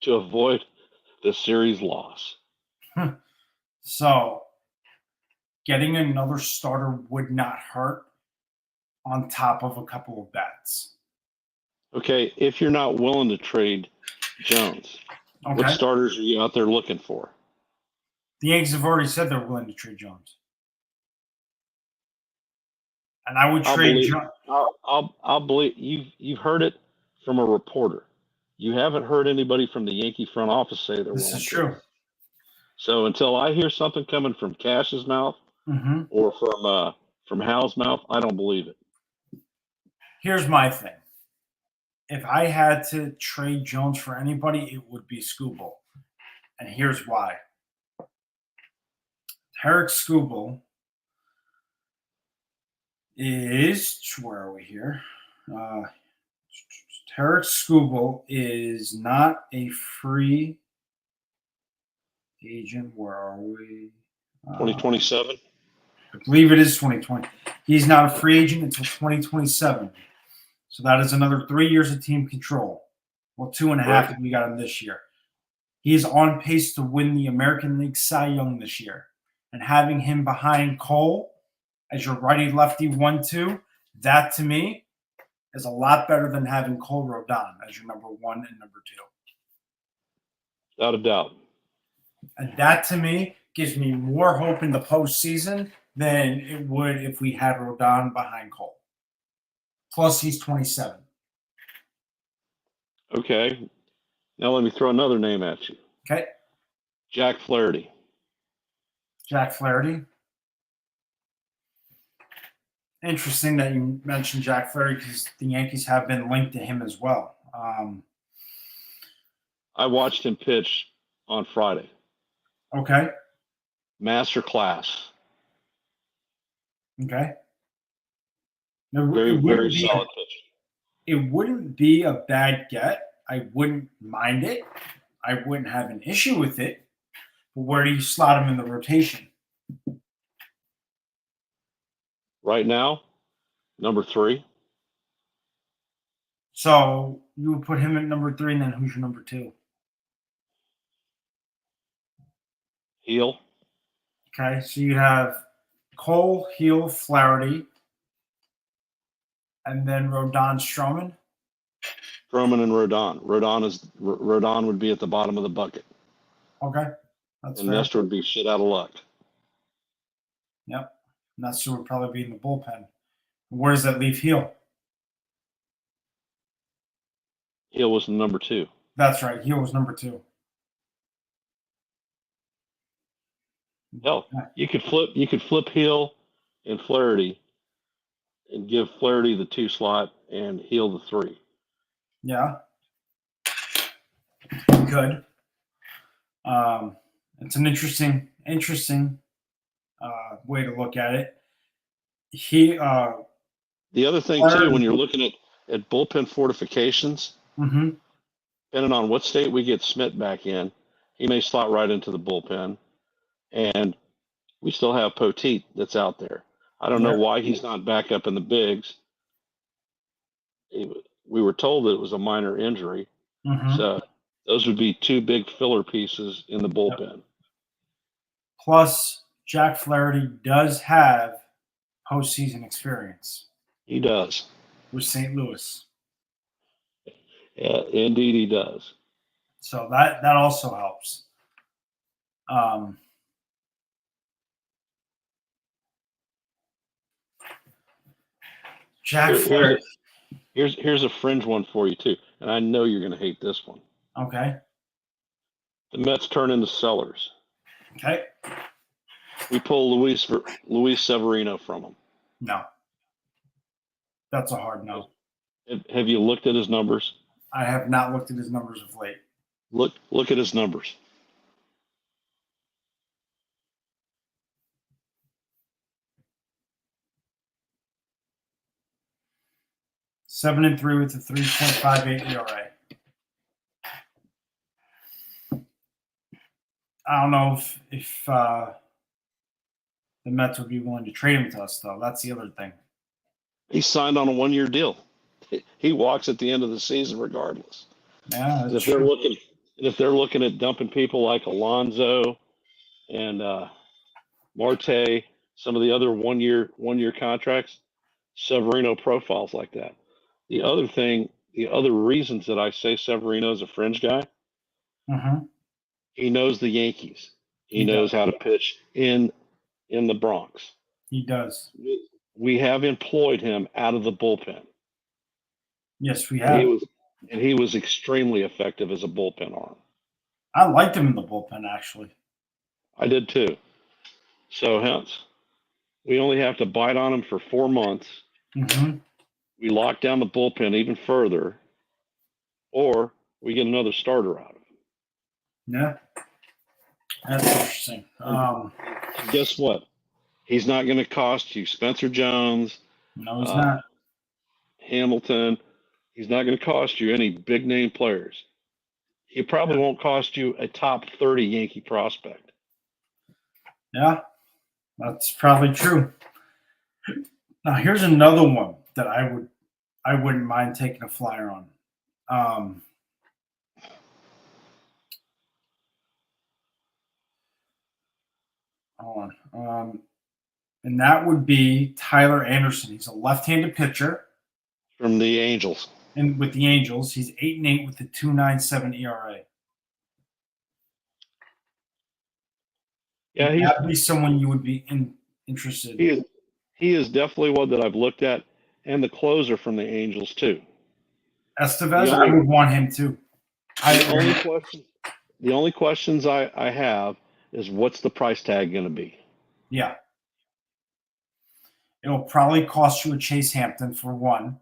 Speaker 2: to avoid the series loss.
Speaker 1: So, getting another starter would not hurt on top of a couple of bats.
Speaker 2: Okay, if you're not willing to trade Jones, what starters are you out there looking for?
Speaker 1: The Yankees have already said they're willing to trade Jones. And I would trade Jones.
Speaker 2: I'll believe you've heard it from a reporter. You haven't heard anybody from the Yankee front office say they're willing.
Speaker 1: This is true.
Speaker 2: So until I hear something coming from Cash's mouth or from Hal's mouth, I don't believe it.
Speaker 1: Here's my thing. If I had to trade Jones for anybody, it would be Skubal. And here's why. Tarik Skubal is, where are we here? Tarik Skubal is not a free agent. Where are we?
Speaker 2: 2027?
Speaker 1: I believe it is 2020. He's not a free agent until 2027. So that is another 3 years of team control. Well, 2.5 if we got him this year. He is on pace to win the American League Cy Young this year. And having him behind Cole as your righty-lefty 1-2, that to me is a lot better than having Cole Rodon as your number 1 and number 2.
Speaker 2: Without a doubt.
Speaker 1: And that to me gives me more hope in the postseason than it would if we had Rodon behind Cole. Plus, he's 27.
Speaker 2: Okay. Now let me throw another name at you.
Speaker 1: Okay.
Speaker 2: Jack Flaherty.
Speaker 1: Jack Flaherty. Interesting that you mentioned Jack Flaherty because the Yankees have been linked to him as well.
Speaker 2: I watched him pitch on Friday.
Speaker 1: Okay.
Speaker 2: Master class.
Speaker 1: Okay.
Speaker 2: Very solid pitch.
Speaker 1: It wouldn't be a bad get. I wouldn't mind it. I wouldn't have an issue with it. But where do you slot him in the rotation?
Speaker 2: Right now, number 3.
Speaker 1: So you would put him at number 3, and then who's your number 2?
Speaker 2: Heel.
Speaker 1: Okay, so you have Cole, Heel, Flaherty, and then Rodon, Stroman.
Speaker 2: Stroman and Rodon. Rodon would be at the bottom of the bucket.
Speaker 1: Okay, that's
Speaker 2: and
Speaker 1: fair.
Speaker 2: Nestor would be shit out of luck.
Speaker 1: Yep, Nestor would probably be in the bullpen. Where does that leave Heel?
Speaker 2: Heel was number 2.
Speaker 1: That's right. Heel was number 2.
Speaker 2: Hell, you could flip Heel and Flaherty and give Flaherty the 2 slot and Heel the 3.
Speaker 1: Yeah. Good. It's an interesting way to look at it.
Speaker 2: The other thing too, when you're looking at bullpen fortifications, depending on what state we get Smith back in, he may slot right into the bullpen. And we still have Poteet that's out there. I don't know why he's not back up in the bigs. We were told that it was a minor injury. So those would be 2 big filler pieces in the bullpen. Yep.
Speaker 1: Plus, Jack Flaherty does have postseason experience.
Speaker 2: He does.
Speaker 1: With St. Louis.
Speaker 2: Yeah, indeed he does.
Speaker 1: So that also helps. Jack Flaherty.
Speaker 2: Here's a fringe one for you too, and I know you're going to hate this one.
Speaker 1: Okay.
Speaker 2: The Mets turn into sellers.
Speaker 1: Okay.
Speaker 2: we pull Luis Severino from him.
Speaker 1: No. That's a hard no.
Speaker 2: Have you looked at his numbers?
Speaker 1: I have not looked at his numbers of late.
Speaker 2: Look at his numbers.
Speaker 1: Seven and 3 with a 3.58 ERA. I don't know if the Mets would be willing to trade him to us, though. That's the other thing.
Speaker 2: He signed on a 1-year deal. He walks at the end of the season regardless.
Speaker 1: Yeah,
Speaker 2: And
Speaker 1: that's
Speaker 2: if they're looking at dumping people like Alonso and Marte, some of the other one-year contracts, Severino profiles like that. The other reasons that I say Severino is a fringe guy,
Speaker 1: Mm-hmm.
Speaker 2: he knows the Yankees. He knows how to pitch in the Bronx.
Speaker 1: He does.
Speaker 2: We have employed him out of the bullpen.
Speaker 1: Yes, we have.
Speaker 2: He was extremely effective as a bullpen arm.
Speaker 1: I liked him in the bullpen, actually.
Speaker 2: I did too. So hence, we only have to bite on him for 4 months.
Speaker 1: Mm-hmm.
Speaker 2: We lock down the bullpen even further, or we get another starter out of him.
Speaker 1: Yeah. That's interesting.
Speaker 2: Guess what? He's not going to cost you Spencer Jones.
Speaker 1: No, he's not.
Speaker 2: Hamilton. He's not going to cost you any big name players. He probably won't cost you a top 30 Yankee prospect.
Speaker 1: Yeah, that's probably true. Now here's another one that I wouldn't mind taking a flyer on. Hold on. And that would be Tyler Anderson. He's a left-handed pitcher.
Speaker 2: From the Angels.
Speaker 1: And with the Angels, he's 8-8 with a 2.97 ERA.
Speaker 2: Yeah,
Speaker 1: that'd be someone you would be interested in.
Speaker 2: He is definitely one that I've looked at, and the closer from the Angels too.
Speaker 1: Estevez, I would want him too.
Speaker 2: The only questions I have is what's the price tag going to be?
Speaker 1: Yeah. It'll probably cost you a Chase Hampton for one.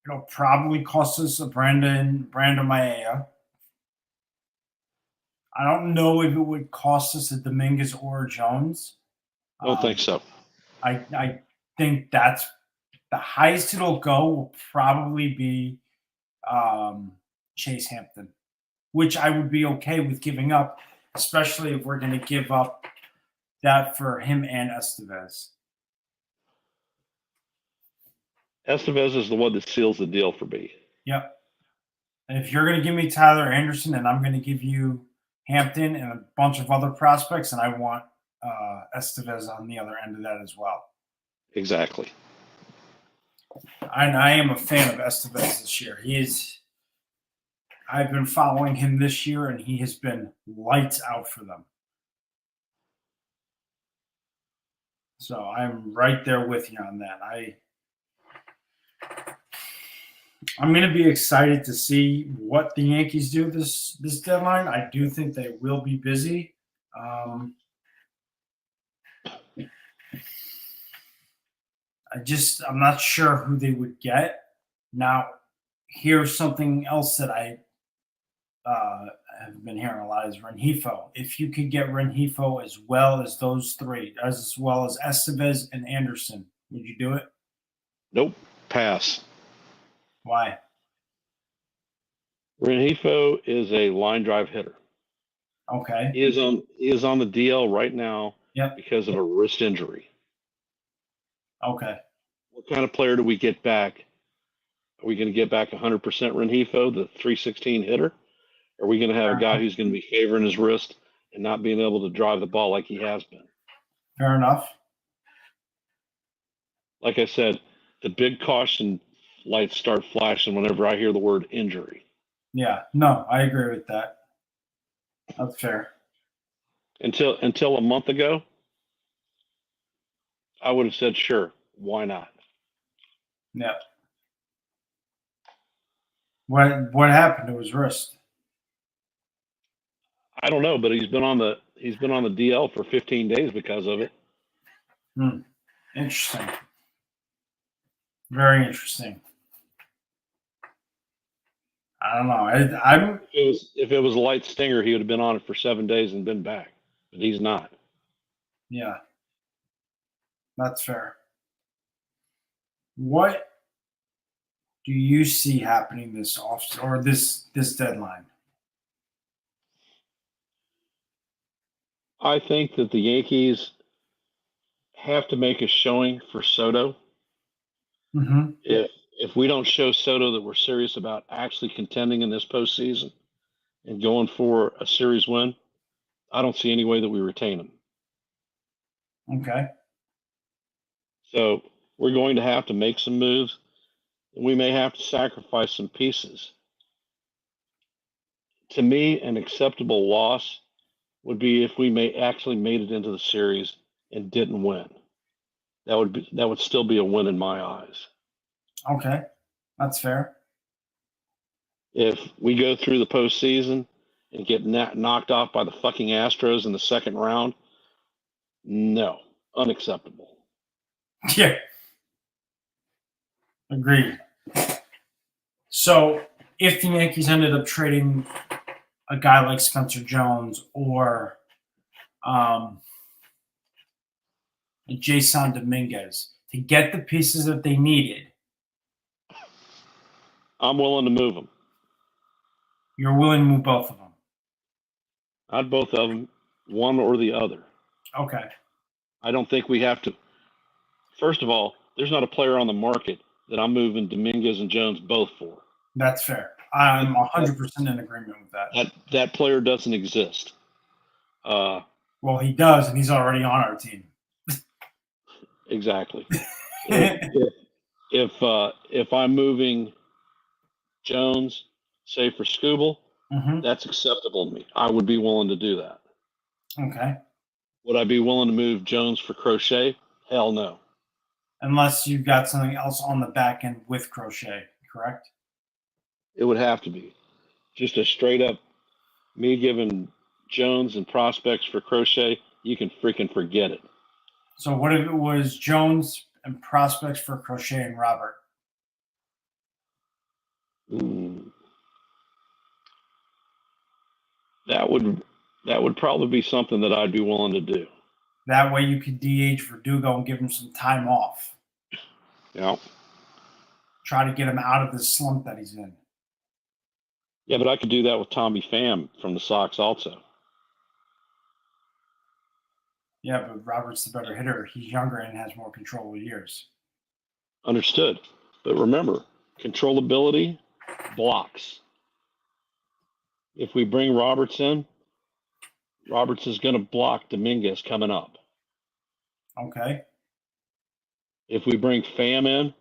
Speaker 1: It'll probably cost us a Brandon Maea. I don't know if it would cost us a Dominguez or a Jones.
Speaker 2: I don't think so.
Speaker 1: I think that's the highest it'll go will probably be Chase Hampton, which I would be okay with giving up, especially if we're going to give up that for him and Estevez.
Speaker 2: Estevez is the one that seals the deal for me.
Speaker 1: Yep. And if you're going to give me Tyler Anderson and I'm going to give you Hampton and a bunch of other prospects, and I want Estevez on the other end of that as well.
Speaker 2: Exactly.
Speaker 1: I am a fan of Estevez this year. I've been following him this year, and he has been lights out for them. So I'm right there with you on that. I'm going to be excited to see what the Yankees do this deadline. I do think they will be busy. I'm not sure who they would get. Now, here's something else that I have been hearing a lot is Rengifo. If you could get Rengifo as well as those three, as well as Estevez and Anderson, would you do it?
Speaker 2: Nope. Pass.
Speaker 1: Why?
Speaker 2: Rengifo is a line drive hitter.
Speaker 1: Okay.
Speaker 2: He is on the DL right now because of a wrist injury.
Speaker 1: Okay.
Speaker 2: What kind of player do we get back? Are we going to get back 100% Rengifo, the 316 hitter? Are we going to have a guy who's going to be favoring his wrist and not being able to drive the ball like he has been?
Speaker 1: Fair enough.
Speaker 2: Like I said, the big caution lights start flashing whenever I hear the word injury.
Speaker 1: Yeah, no, I agree with that. That's fair.
Speaker 2: Until a month ago, I would have said, sure, why not?
Speaker 1: Yeah. What happened to his wrist?
Speaker 2: I don't know, but he's been on the DL for 15 days because of it.
Speaker 1: Interesting. Very interesting. I don't know. I'm
Speaker 2: If it was a light stinger, he would have been on it for 7 days and been back. But he's not.
Speaker 1: yeah. That's fair. What do you see happening this off or this deadline?
Speaker 2: I think that the Yankees have to make a showing for Soto.
Speaker 1: Mm-hmm.
Speaker 2: If we don't show Soto that we're serious about actually contending in this postseason and going for a series win, I don't see any way that we retain him.
Speaker 1: Okay.
Speaker 2: So we're going to have to make some moves. And we may have to sacrifice some pieces. To me, an acceptable loss would be if we actually made it into the series and didn't win. That would still be a win in my eyes.
Speaker 1: Okay. That's fair.
Speaker 2: If we go through the postseason and get knocked off by the fucking Astros in the second round, no, unacceptable.
Speaker 1: Yeah. Agreed. So if the Yankees ended up trading a guy like Spencer Jones or Jason Dominguez to get the pieces that they needed,
Speaker 2: I'm willing to move them.
Speaker 1: you're willing to move both of them.
Speaker 2: Not both of them, one or the other.
Speaker 1: Okay.
Speaker 2: I don't think we have to. First of all, there's not a player on the market that I'm moving Dominguez and Jones both for.
Speaker 1: That's fair. I'm 100% in agreement with that.
Speaker 2: That player doesn't exist.
Speaker 1: Well, he does, and he's already on our team.
Speaker 2: Exactly. if I'm moving Jones, say for Scooble, that's acceptable to me. I would be willing to do that.
Speaker 1: Okay.
Speaker 2: Would I be willing to move Jones for Crochet? Hell no.
Speaker 1: Unless you've got something else on the back end with Crochet, correct?
Speaker 2: It would have to be. Just a straight up me giving Jones and prospects for Crochet, you can freaking forget it.
Speaker 1: So what if it was Jones and prospects for Crochet and Robert?
Speaker 2: That would probably be something that I'd be willing to do.
Speaker 1: That way you could DH Verdugo and give him some time off.
Speaker 2: Yeah.
Speaker 1: Try to get him out of the slump that he's in.
Speaker 2: Yeah, but I could do that with Tommy Pham from the Sox also.
Speaker 1: Yeah, but Robert's the better hitter. He's younger and has more control of years.
Speaker 2: Understood. But remember, controllability blocks. If we bring Roberts in, Roberts is going to block Dominguez coming up.
Speaker 1: Okay.
Speaker 2: If we bring Pham in,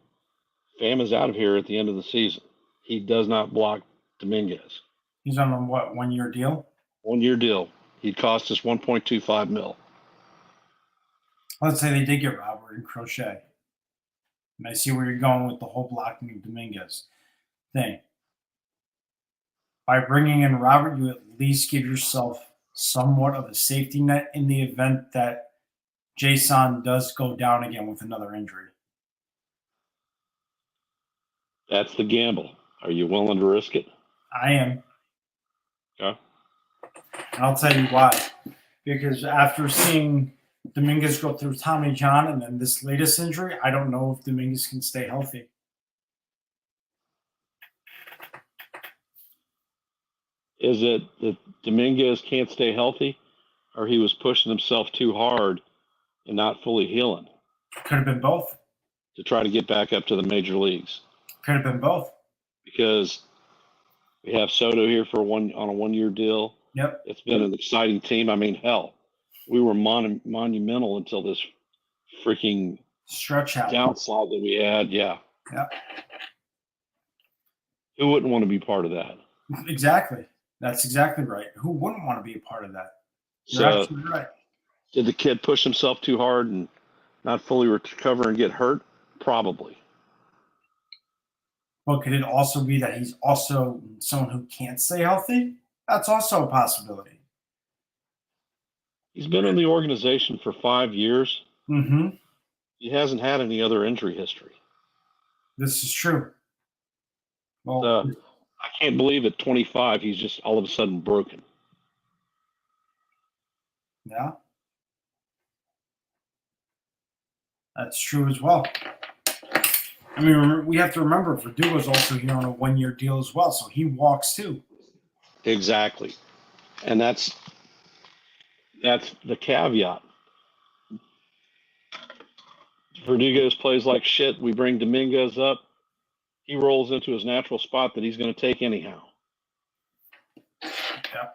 Speaker 2: Pham is out of here at the end of the season. He does not block Dominguez.
Speaker 1: He's on a what, 1 year deal?
Speaker 2: 1 year deal. He'd cost us $1.25 million.
Speaker 1: Let's say they did get Robert and Crochet. And I see where you're going with the whole blocking of Dominguez thing. By bringing in Robert, you at least give yourself somewhat of a safety net in the event that Jason does go down again with another injury.
Speaker 2: That's the gamble. Are you willing to risk it?
Speaker 1: I am.
Speaker 2: Okay.
Speaker 1: And I'll tell you why. Because after seeing Dominguez go through Tommy John and then this latest injury, I don't know if Dominguez can stay healthy.
Speaker 2: Is it that Dominguez can't stay healthy, or he was pushing himself too hard and not fully healing
Speaker 1: Could have been both.
Speaker 2: to try to get back up to the major leagues?
Speaker 1: Could have been both.
Speaker 2: Because we have Soto here for on a 1 year deal.
Speaker 1: Yep.
Speaker 2: It's been an exciting team. I mean, hell, we were monumental until this freaking
Speaker 1: Stretch out.
Speaker 2: downslide that we had. Yeah.
Speaker 1: Yep.
Speaker 2: Who wouldn't want to be part of that?
Speaker 1: Exactly. That's exactly right. Who wouldn't want to be a part of that? You're
Speaker 2: So,
Speaker 1: absolutely right.
Speaker 2: did the kid push himself too hard and not fully recover and get hurt? Probably.
Speaker 1: But could it also be that he's also someone who can't stay healthy? That's also a possibility.
Speaker 2: He's been in the organization for 5 years.
Speaker 1: Mm-hmm.
Speaker 2: He hasn't had any other injury history.
Speaker 1: This is true. Well,
Speaker 2: So I can't believe at 25 he's just all of a sudden broken.
Speaker 1: yeah, that's true as well. I mean, we have to remember Verdugo's also here on a 1-year deal as well, so he walks too.
Speaker 2: Exactly. And that's the caveat. Verdugo's plays like shit. We bring Dominguez up. He rolls into his natural spot that he's going to take anyhow.
Speaker 1: Yeah.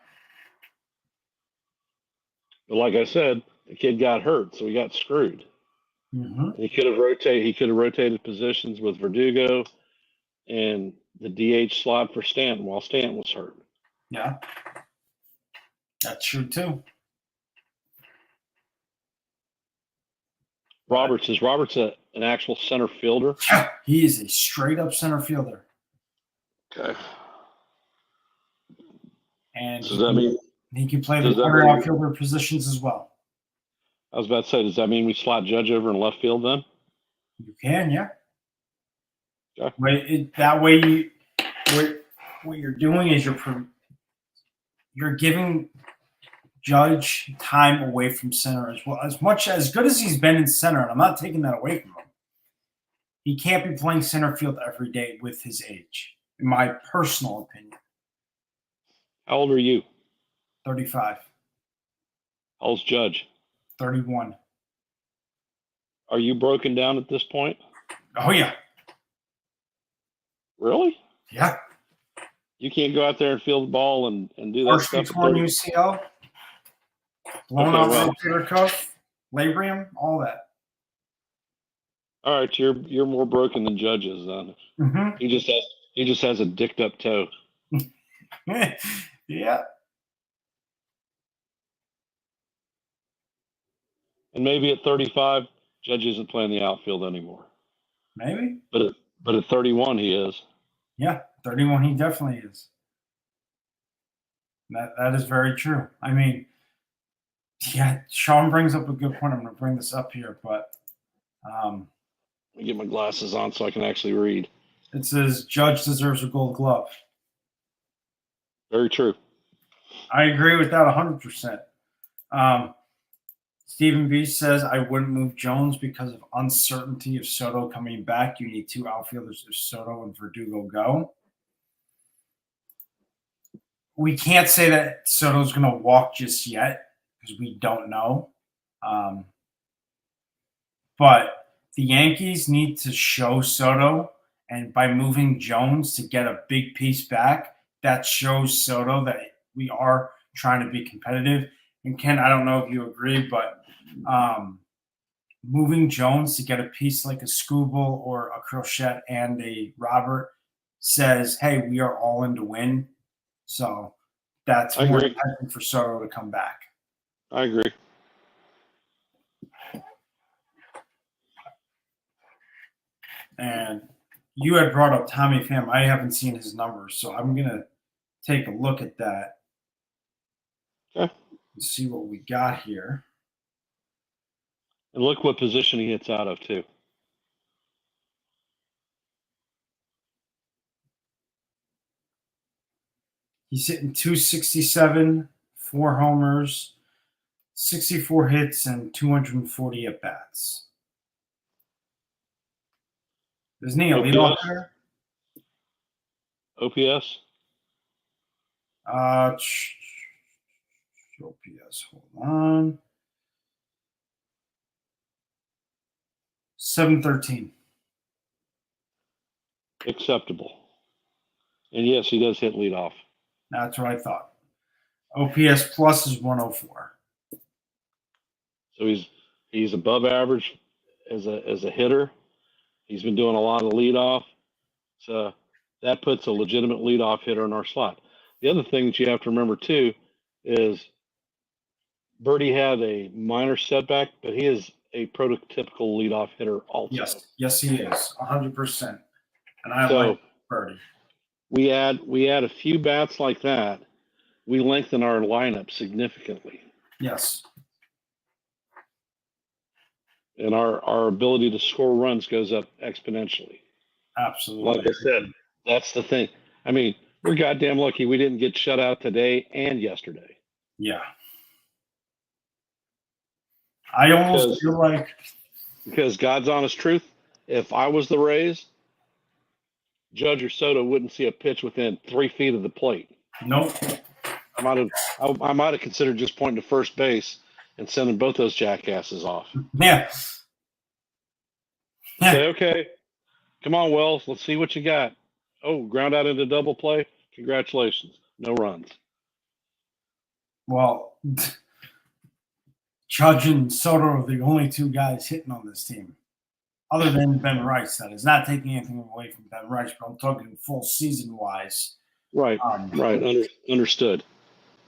Speaker 2: But like I said, the kid got hurt, so he got screwed.
Speaker 1: Mm-hmm.
Speaker 2: He could have rotated positions with Verdugo and the DH slot for Stanton while Stanton was hurt.
Speaker 1: Yeah, that's true too.
Speaker 2: Roberts an actual center fielder?
Speaker 1: Yeah, he is a straight up center fielder.
Speaker 2: Okay.
Speaker 1: And
Speaker 2: So does that mean
Speaker 1: he can play the
Speaker 2: does that
Speaker 1: corner
Speaker 2: mean-
Speaker 1: outfielder positions as well.
Speaker 2: I was about to say, does that mean we slot Judge over in left field then?
Speaker 1: You can, yeah.
Speaker 2: Okay.
Speaker 1: That way, what you're doing is you're giving Judge time away from center as well. As good as he's been in center, and I'm not taking that away from him, he can't be playing center field every day with his age, in my personal opinion.
Speaker 2: How old are you?
Speaker 1: 35,
Speaker 2: How old's Judge?
Speaker 1: 31.
Speaker 2: Are you broken down at this point?
Speaker 1: Oh, yeah.
Speaker 2: Really?
Speaker 1: Yeah.
Speaker 2: You can't go out there and field the ball and do that
Speaker 1: Partially
Speaker 2: stuff.
Speaker 1: torn UCL, blown
Speaker 2: Okay,
Speaker 1: out
Speaker 2: well.
Speaker 1: rotator cuff, labrum, all that.
Speaker 2: All right, you're more broken than Judge is then.
Speaker 1: Mm-hmm.
Speaker 2: He just has a dicked up toe.
Speaker 1: Yeah.
Speaker 2: And maybe at 35, Judge isn't playing the outfield anymore.
Speaker 1: Maybe.
Speaker 2: But at 31, he is.
Speaker 1: Yeah, 31, he definitely is. That is very true. I mean, yeah, Sean brings up a good point. I'm going to bring this up here, but
Speaker 2: Let me get my glasses on so I can actually read.
Speaker 1: it says Judge deserves a Gold Glove.
Speaker 2: Very true.
Speaker 1: I agree with that 100%. Stephen B says, I wouldn't move Jones because of uncertainty of Soto coming back. You need 2 outfielders if Soto and Verdugo go. We can't say that Soto's going to walk just yet because we don't know. But the Yankees need to show Soto, and by moving Jones to get a big piece back, that shows Soto that we are trying to be competitive. And Ken, I don't know if you agree, but moving Jones to get a piece like a Scooble or a Crochet and a Robert says, hey, we are all in to win. So that's more enticing for Soto to come back.
Speaker 2: I agree.
Speaker 1: And you had brought up Tommy Pham. I haven't seen his numbers, so I'm going to take a look at that.
Speaker 2: Okay.
Speaker 1: And see what we got here.
Speaker 2: And look what position he hits out of, too.
Speaker 1: He's hitting 267, 4 homers, 64 hits, and 240 at bats. Isn't he a leadoff hitter?
Speaker 2: OPS?
Speaker 1: OPS, hold on. 713.
Speaker 2: Acceptable. And yes, he does hit leadoff.
Speaker 1: That's what I thought. OPS plus is 104.
Speaker 2: So he's above average as a hitter. He's been doing a lot of leadoff. So that puts a legitimate leadoff hitter in our slot. The other thing that you have to remember too is Birdie had a minor setback, but he is a prototypical leadoff hitter also.
Speaker 1: Yes, he is 100%. And I
Speaker 2: So
Speaker 1: like Birdie.
Speaker 2: We add a few bats like that, we lengthen our lineup significantly.
Speaker 1: Yes.
Speaker 2: and our ability to score runs goes up exponentially.
Speaker 1: Absolutely.
Speaker 2: Like I said, that's the thing. I mean, we're goddamn lucky we didn't get shut out today and yesterday.
Speaker 1: Yeah. I almost feel like
Speaker 2: because God's honest truth, if I was the Rays, Judge or Soto wouldn't see a pitch within 3 feet of the plate.
Speaker 1: nope.
Speaker 2: I might have considered just pointing to first base and sending both those jackasses off.
Speaker 1: Yeah.
Speaker 2: Say, okay, come on, Wells, let's see what you got. Oh, ground out into double play. Congratulations, no runs.
Speaker 1: Well, Judge and Soto are the only two guys hitting on this team, other than Ben Rice. That is not taking anything away from Ben Rice, but I'm talking full season wise.
Speaker 2: Right, understood.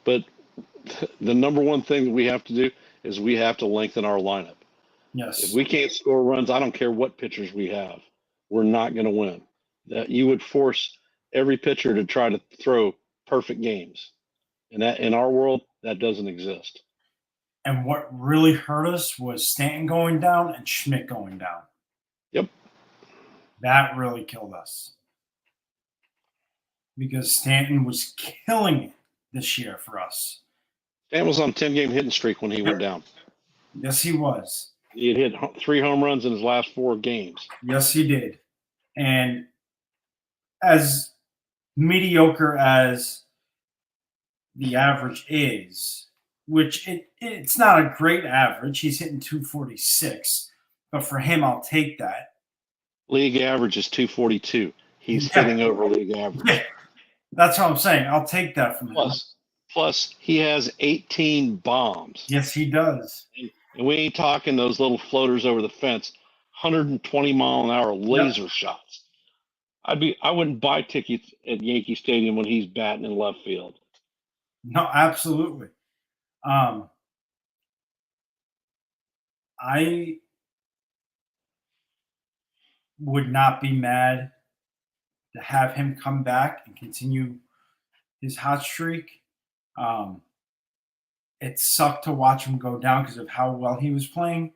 Speaker 2: But the number one thing that we have to do is we have to lengthen our lineup.
Speaker 1: Yes.
Speaker 2: If we can't score runs, I don't care what pitchers we have. We're not going to win. That you would force every pitcher to try to throw perfect games. And that in our world, that doesn't exist.
Speaker 1: And what really hurt us was Stanton going down and Schmidt going down.
Speaker 2: Yep.
Speaker 1: That really killed us. Because Stanton was killing it this year for us.
Speaker 2: Stanton was on a 10-game hitting streak when he went down.
Speaker 1: Yes, he was.
Speaker 2: He had hit 3 home runs in his last 4 games.
Speaker 1: Yes, he did. And as mediocre as the average is, which it's not a great average. He's hitting 246. But for him, I'll take that.
Speaker 2: League average is 242. He's hitting over league average.
Speaker 1: Yeah. That's what I'm saying. I'll take that from him.
Speaker 2: Plus, he has 18 bombs.
Speaker 1: Yes, he does.
Speaker 2: And we ain't talking those little floaters over the fence. 120 mile an hour laser shots. I wouldn't buy tickets at Yankee Stadium when he's batting in left field.
Speaker 1: No, absolutely. I would not be mad to have him come back and continue his hot streak. It sucked to watch him go down because of how well he was playing.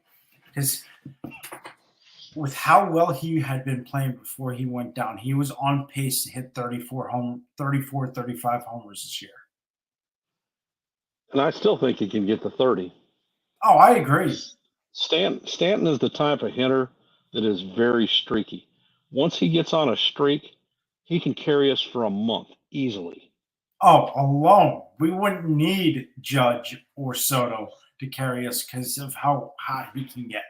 Speaker 1: Because with how well he had been playing before he went down, he was on pace to hit 35 homers this year.
Speaker 2: And I still think he can get to 30.
Speaker 1: Oh, I agree.
Speaker 2: Stanton is the type of hitter that is very streaky. Once he gets on a streak, he can carry us for a month easily.
Speaker 1: Oh, alone. We wouldn't need Judge or Soto to carry us because of how hot he can get.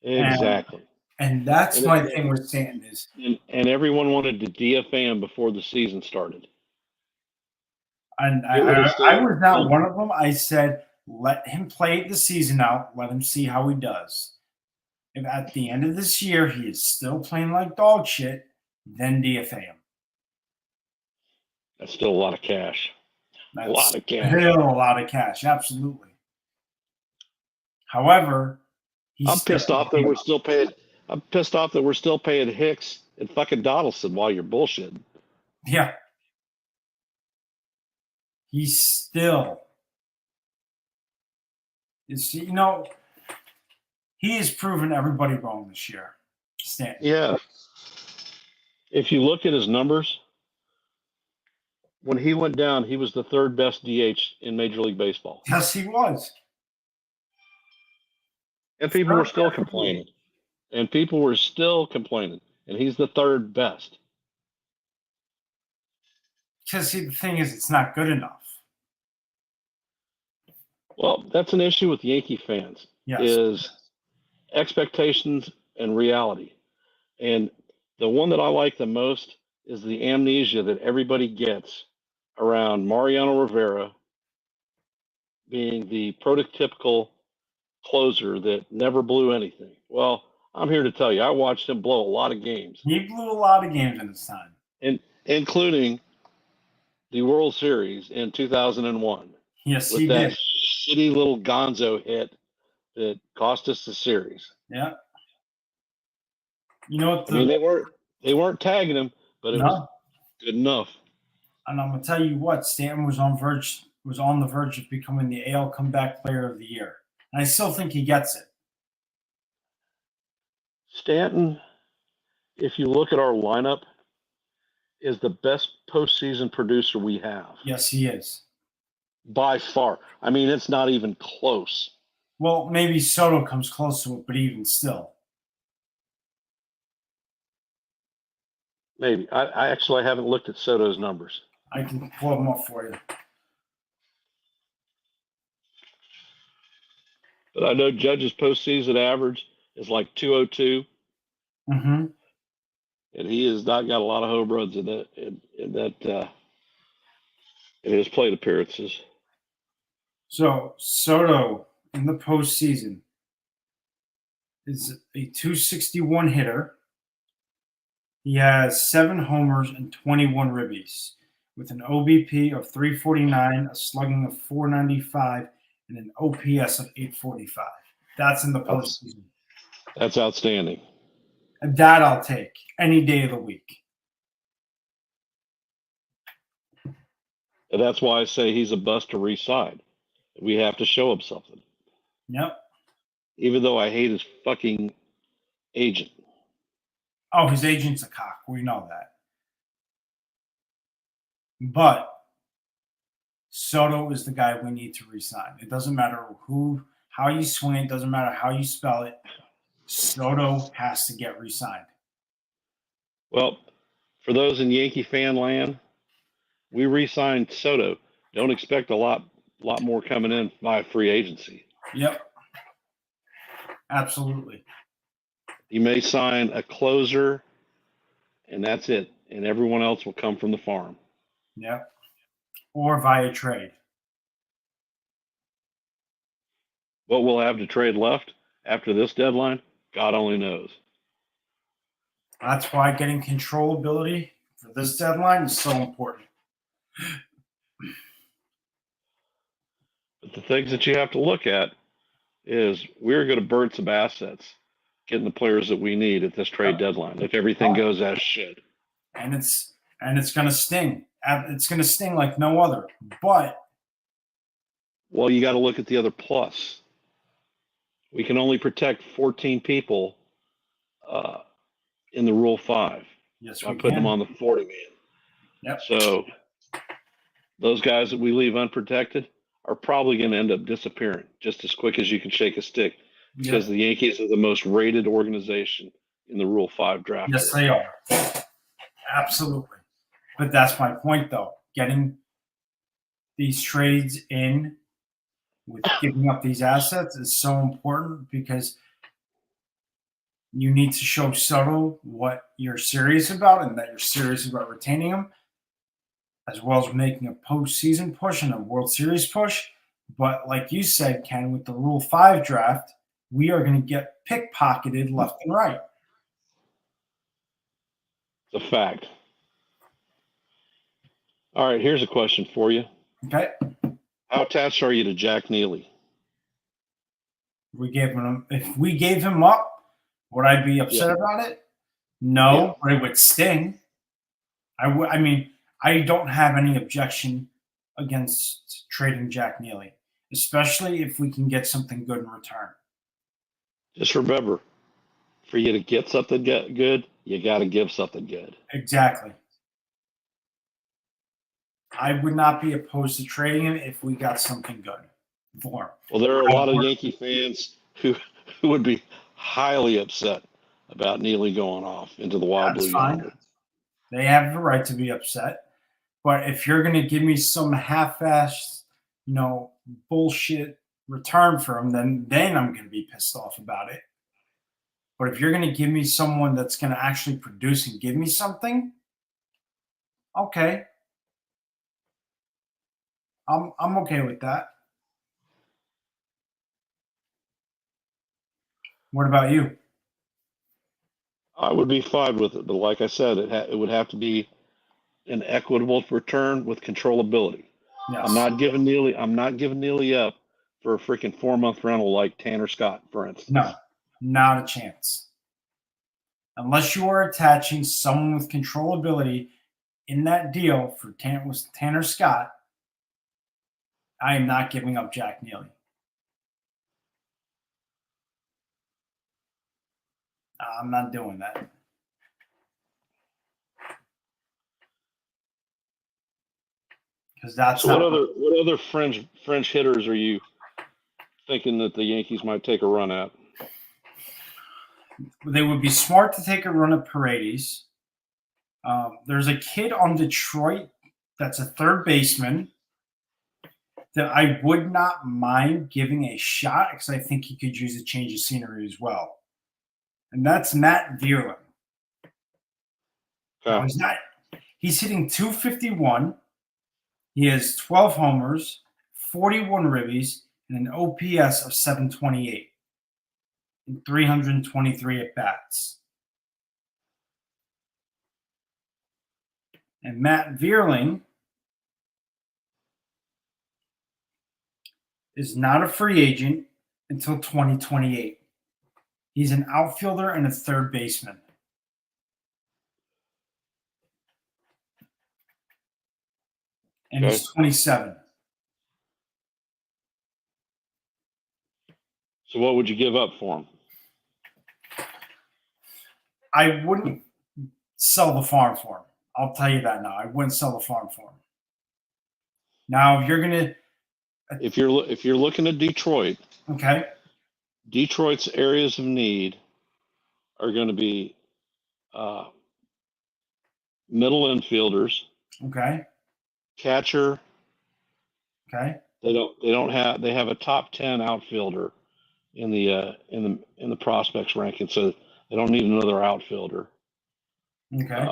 Speaker 2: Exactly.
Speaker 1: And that's my thing with Stanton is.
Speaker 2: And everyone wanted to DFA him before the season started.
Speaker 1: And I was not one of them. I said, let him play the season out. Let him see how he does. If at the end of this year he is still playing like dog shit, then DFA him.
Speaker 2: That's still a lot of cash.
Speaker 1: That's
Speaker 2: a lot of cash.
Speaker 1: Still a lot of cash, absolutely. However,
Speaker 2: I'm pissed off that we're still paying. I'm pissed off that we're still paying Hicks and fucking Donaldson while you're bullshitting.
Speaker 1: Yeah. He's still. He has proven everybody wrong this year. Stanton.
Speaker 2: Yeah. If you look at his numbers, when he went down, he was the 3rd best DH in Major League Baseball.
Speaker 1: Yes, he was.
Speaker 2: And people were still complaining. And he's the 3rd best.
Speaker 1: Because the thing is, it's not good enough.
Speaker 2: Well, that's an issue with Yankee fans.
Speaker 1: Yes.
Speaker 2: Is expectations and reality. And the one that I like the most is the amnesia that everybody gets around Mariano Rivera being the prototypical closer that never blew anything. Well, I'm here to tell you, I watched him blow a lot of games.
Speaker 1: He blew a lot of games in his time.
Speaker 2: Including the World Series in 2001.
Speaker 1: Yes,
Speaker 2: with
Speaker 1: he
Speaker 2: that
Speaker 1: did.
Speaker 2: Shitty little Gonzo hit that cost us the series.
Speaker 1: Yeah. You know what?
Speaker 2: I mean, they weren't tagging him, but it was good enough.
Speaker 1: And I'm gonna tell you what, Stanton was on verge was on the verge of becoming the AL Comeback Player of the Year. And I still think he gets it.
Speaker 2: Stanton, if you look at our lineup, is the best postseason producer we have.
Speaker 1: Yes, he is.
Speaker 2: By far. I mean, it's not even close.
Speaker 1: Well, maybe Soto comes close to it, but even still.
Speaker 2: Maybe. I actually haven't looked at Soto's numbers.
Speaker 1: I can pull them up for you.
Speaker 2: But I know Judge's postseason average is like 202.
Speaker 1: Mm-hmm.
Speaker 2: And he has not got a lot of home runs in his plate appearances.
Speaker 1: So Soto in the postseason is a 261 hitter. He has 7 homers and 21 ribbies, with an OBP of 349, a slugging of 495, and an OPS of 845. That's in the postseason.
Speaker 2: That's outstanding.
Speaker 1: And that I'll take any day of the week.
Speaker 2: And that's why I say he's a bust to re-sign. We have to show him something.
Speaker 1: Yep.
Speaker 2: Even though I hate his fucking agent.
Speaker 1: Oh, his agent's a cock. We know that. But Soto is the guy we need to re-sign. It doesn't matter how you swing it. Doesn't matter how you spell it. Soto has to get re-signed.
Speaker 2: Well, for those in Yankee fan land, we re-signed Soto. Don't expect a lot more coming in via free agency.
Speaker 1: Yep. Absolutely.
Speaker 2: You may sign a closer, and that's it. And everyone else will come from the farm.
Speaker 1: Yep. Or via trade.
Speaker 2: What we'll have to trade left after this deadline, God only knows.
Speaker 1: That's why getting controllability for this deadline is so important.
Speaker 2: But the things that you have to look at is we're going to burn some assets getting the players that we need at this trade deadline if everything goes as should.
Speaker 1: And it's going to sting. It's going to sting like no other. But
Speaker 2: well, you got to look at the other plus. We can only protect 14 people in the Rule 5.
Speaker 1: Yes,
Speaker 2: by putting them on the 40-man.
Speaker 1: Yep.
Speaker 2: So those guys that we leave unprotected are probably going to end up disappearing just as quick as you can shake a stick because the Yankees are the most rated organization in the Rule 5 draft.
Speaker 1: Yes, they are. Absolutely. But that's my point, though. Getting these trades in with giving up these assets is so important because you need to show Soto what you're serious about and that you're serious about retaining him, as well as making a postseason push and a World Series push. But like you said, Ken, with the Rule 5 draft, we are going to get pickpocketed left and right.
Speaker 2: It's a fact. All right, here's a question for you.
Speaker 1: Okay.
Speaker 2: How attached are you to Jack Neely?
Speaker 1: If we gave him up, would I be upset about it? No, but it would sting. I mean, I don't have any objection against trading Jack Neely, especially if we can get something good in return.
Speaker 2: Just remember, for you to get something good, you got to give something good.
Speaker 1: Exactly. I would not be opposed to trading him if we got something good for him.
Speaker 2: Well, there are a lot of Yankee fans who would be highly upset about Neely going off into the Wild Blue Yonder.
Speaker 1: They have the right to be upset. But if you're going to give me some half-assed, bullshit return for him, then I'm going to be pissed off about it. But if you're going to give me someone that's going to actually produce and give me something, okay. I'm okay with that. What about you?
Speaker 2: I would be fine with it, but like I said, it would have to be an equitable return with controllability.
Speaker 1: Yes.
Speaker 2: I'm not giving Neely up for a freaking 4-month rental like Tanner Scott, for instance.
Speaker 1: No, not a chance. Unless you are attaching someone with controllability in that deal with Tanner Scott, I am not giving up Jack Neely. I'm not doing that. Because that's
Speaker 2: so. What other fringe hitters are you thinking that the Yankees might take a run at?
Speaker 1: They would be smart to take a run at Paredes. There's a kid on Detroit that's a third baseman that I would not mind giving a shot because I think he could use a change of scenery as well. And that's Matt Vierling. Now, he's hitting 251. He has 12 homers, 41 ribbies, and an OPS of 728 in 323 at bats. And Matt Vierling is not a free agent until 2028. He's an outfielder and a third baseman. And he's 27.
Speaker 2: So what would you give up for him?
Speaker 1: I wouldn't sell the farm for him. I'll tell you that now. I wouldn't sell the farm for him. Now, if you're gonna,
Speaker 2: if you're looking at Detroit,
Speaker 1: okay,
Speaker 2: Detroit's areas of need are going to be middle infielders,
Speaker 1: okay,
Speaker 2: catcher.
Speaker 1: Okay.
Speaker 2: They have a top 10 outfielder in the prospects ranking, so they don't need another outfielder.
Speaker 1: Okay.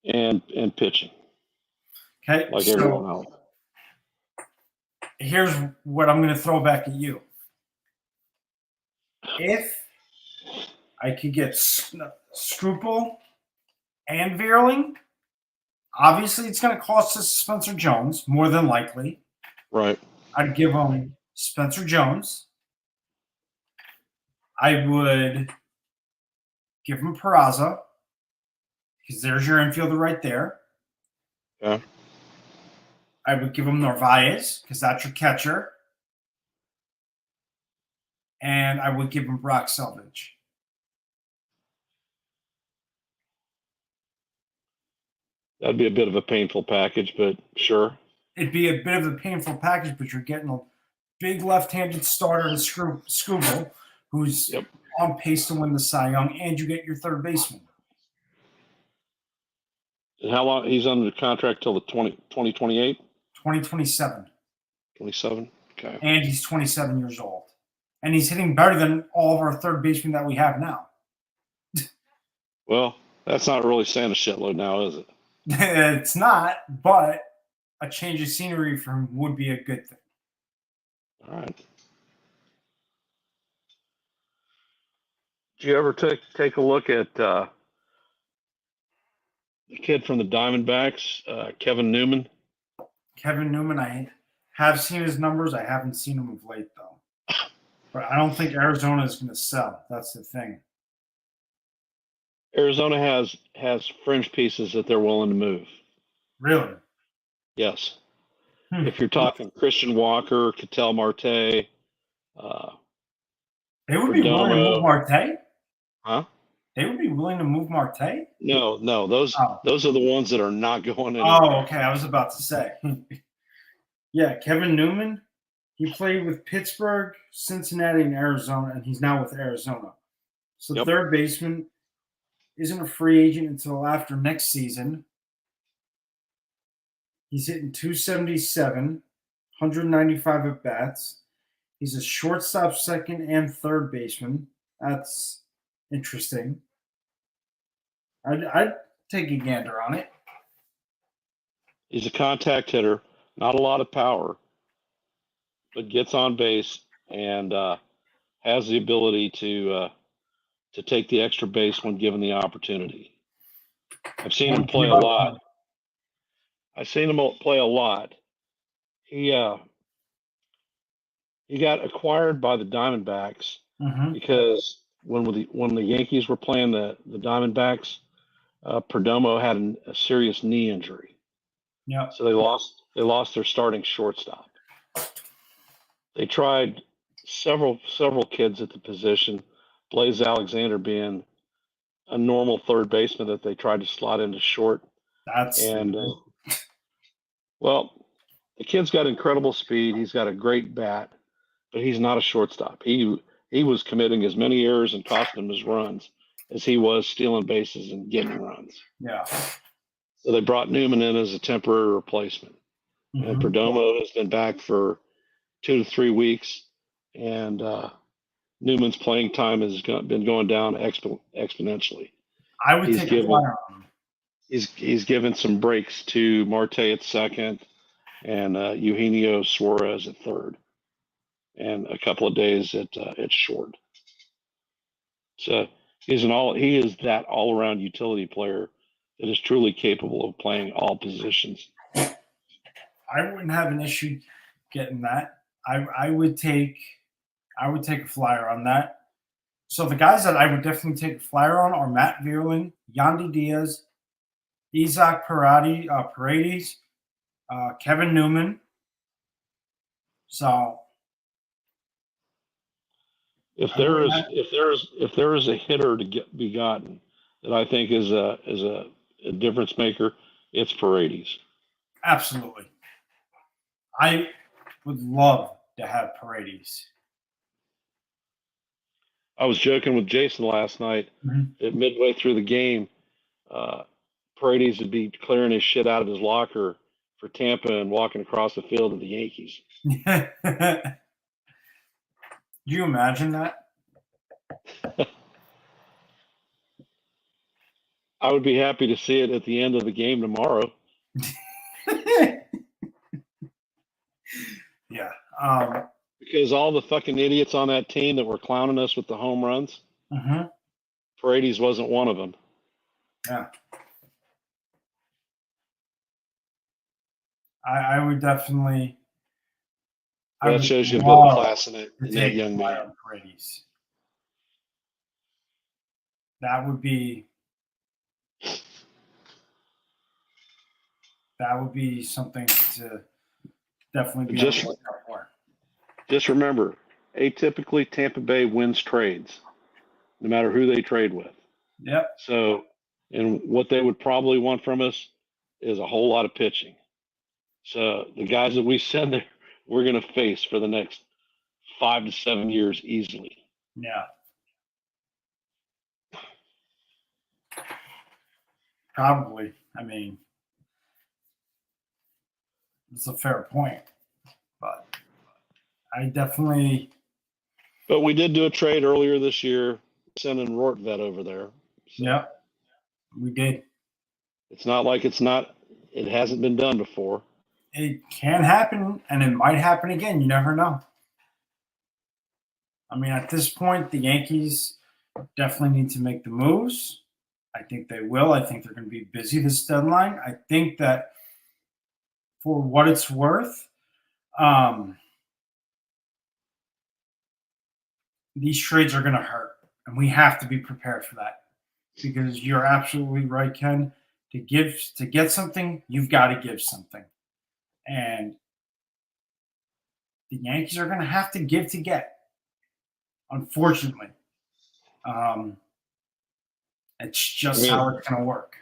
Speaker 2: And pitching.
Speaker 1: Okay.
Speaker 2: Like everyone else.
Speaker 1: Here's what I'm going to throw back at you. If I could get Struple and Vierling, obviously it's going to cost us Spencer Jones, more than likely.
Speaker 2: Right.
Speaker 1: I'd give him Spencer Jones. I would give him Peraza, because there's your infielder right there.
Speaker 2: Yeah.
Speaker 1: I would give him Narvaez, because that's your catcher. And I would give him Brock Selvage.
Speaker 2: That'd be a bit of a painful package, but sure.
Speaker 1: It'd be a bit of a painful package, but you're getting a big left-handed starter in Skubal, who's on pace to win the Cy Young, and you get your third baseman.
Speaker 2: And how long? He's under contract till the 2028?
Speaker 1: 2027.
Speaker 2: 27? Okay.
Speaker 1: And he's 27 years old. And he's hitting better than all of our third basemen that we have now.
Speaker 2: Well, that's not really saying a shitload now, is it?
Speaker 1: It's not, but a change of scenery for him would be a good thing.
Speaker 2: All right. Did you ever take a look at the kid from the Diamondbacks, Kevin Newman?
Speaker 1: Kevin Newman, I have seen his numbers. I haven't seen him of late, though. But I don't think Arizona is going to sell. That's the thing.
Speaker 2: Arizona has fringe pieces that they're willing to move.
Speaker 1: Really?
Speaker 2: Yes. If you're talking Christian Walker, Ketel Marte,
Speaker 1: they would be willing to move Marte?
Speaker 2: Huh?
Speaker 1: They would be willing to move Marte?
Speaker 2: No. Those are the ones that are not going anywhere.
Speaker 1: Oh, okay. I was about to say. Yeah, Kevin Newman. He played with Pittsburgh, Cincinnati, and Arizona, and he's now with Arizona. So third baseman isn't a free agent until after next season. He's hitting 277, 195 at bats. He's a shortstop, second, and third baseman. That's interesting. I'd take a gander on it.
Speaker 2: He's a contact hitter, not a lot of power, but gets on base and has the ability to take the extra base when given the opportunity. I've seen him play a lot. He got acquired by the Diamondbacks because when the Yankees were playing the Diamondbacks, Perdomo had a serious knee injury.
Speaker 1: Yeah.
Speaker 2: So they lost they lost their starting shortstop. They tried several kids at the position, Blaze Alexander being a normal third baseman that they tried to slot into short.
Speaker 1: That's
Speaker 2: And well, the kid's got incredible speed. He's got a great bat, but he's not a shortstop. He was committing as many errors and costing him his runs as he was stealing bases and getting runs.
Speaker 1: yeah.
Speaker 2: So they brought Newman in as a temporary replacement. And Perdomo has been back for 2 to 3 weeks, and Newman's playing time has been going down exponentially.
Speaker 1: I would take a flyer on him.
Speaker 2: He's given some breaks to Marte at second and Eugenio Suarez at third, and a couple of days at short. So he is that all around utility player that is truly capable of playing all positions.
Speaker 1: I wouldn't have an issue getting that. I would take a flyer on that. So the guys that I would definitely take a flyer on are Matt Vierling, Yandy Diaz, Isaac Paredes, Kevin Newman. So
Speaker 2: if there is a hitter to be gotten that I think is a difference maker, it's Paredes.
Speaker 1: Absolutely. I would love to have Paredes.
Speaker 2: I was joking with Jason last night that midway through the game, Paredes would be clearing his shit out of his locker for Tampa and walking across the field of the Yankees.
Speaker 1: Do you imagine that?
Speaker 2: I would be happy to see it at the end of the game tomorrow.
Speaker 1: Yeah.
Speaker 2: Because all the fucking idiots on that team that were clowning us with the home runs, Paredes wasn't one of them.
Speaker 1: Yeah. I would definitely.
Speaker 2: That shows you a bit of class in that young man.
Speaker 1: Paredes. That would be something to definitely be on the lookout for.
Speaker 2: Just remember, atypically Tampa Bay wins trades, no matter who they trade with.
Speaker 1: Yep.
Speaker 2: So, and what they would probably want from us is a whole lot of pitching. So the guys that we send there, we're going to face for the next 5 to 7 years easily.
Speaker 1: Yeah. Probably. I mean, it's a fair point, but I definitely.
Speaker 2: But we did do a trade earlier this year, sending Rortvet over there.
Speaker 1: So. Yep, we did.
Speaker 2: It's not like it hasn't been done before.
Speaker 1: It can happen, and it might happen again. You never know. I mean, at this point, the Yankees definitely need to make the moves. I think they will. I think they're going to be busy this deadline. I think that for what it's worth, these trades are going to hurt, and we have to be prepared for that because you're absolutely right, Ken. To get something, you've got to give something. And the Yankees are going to have to give to get, unfortunately. It's just how it's going to work.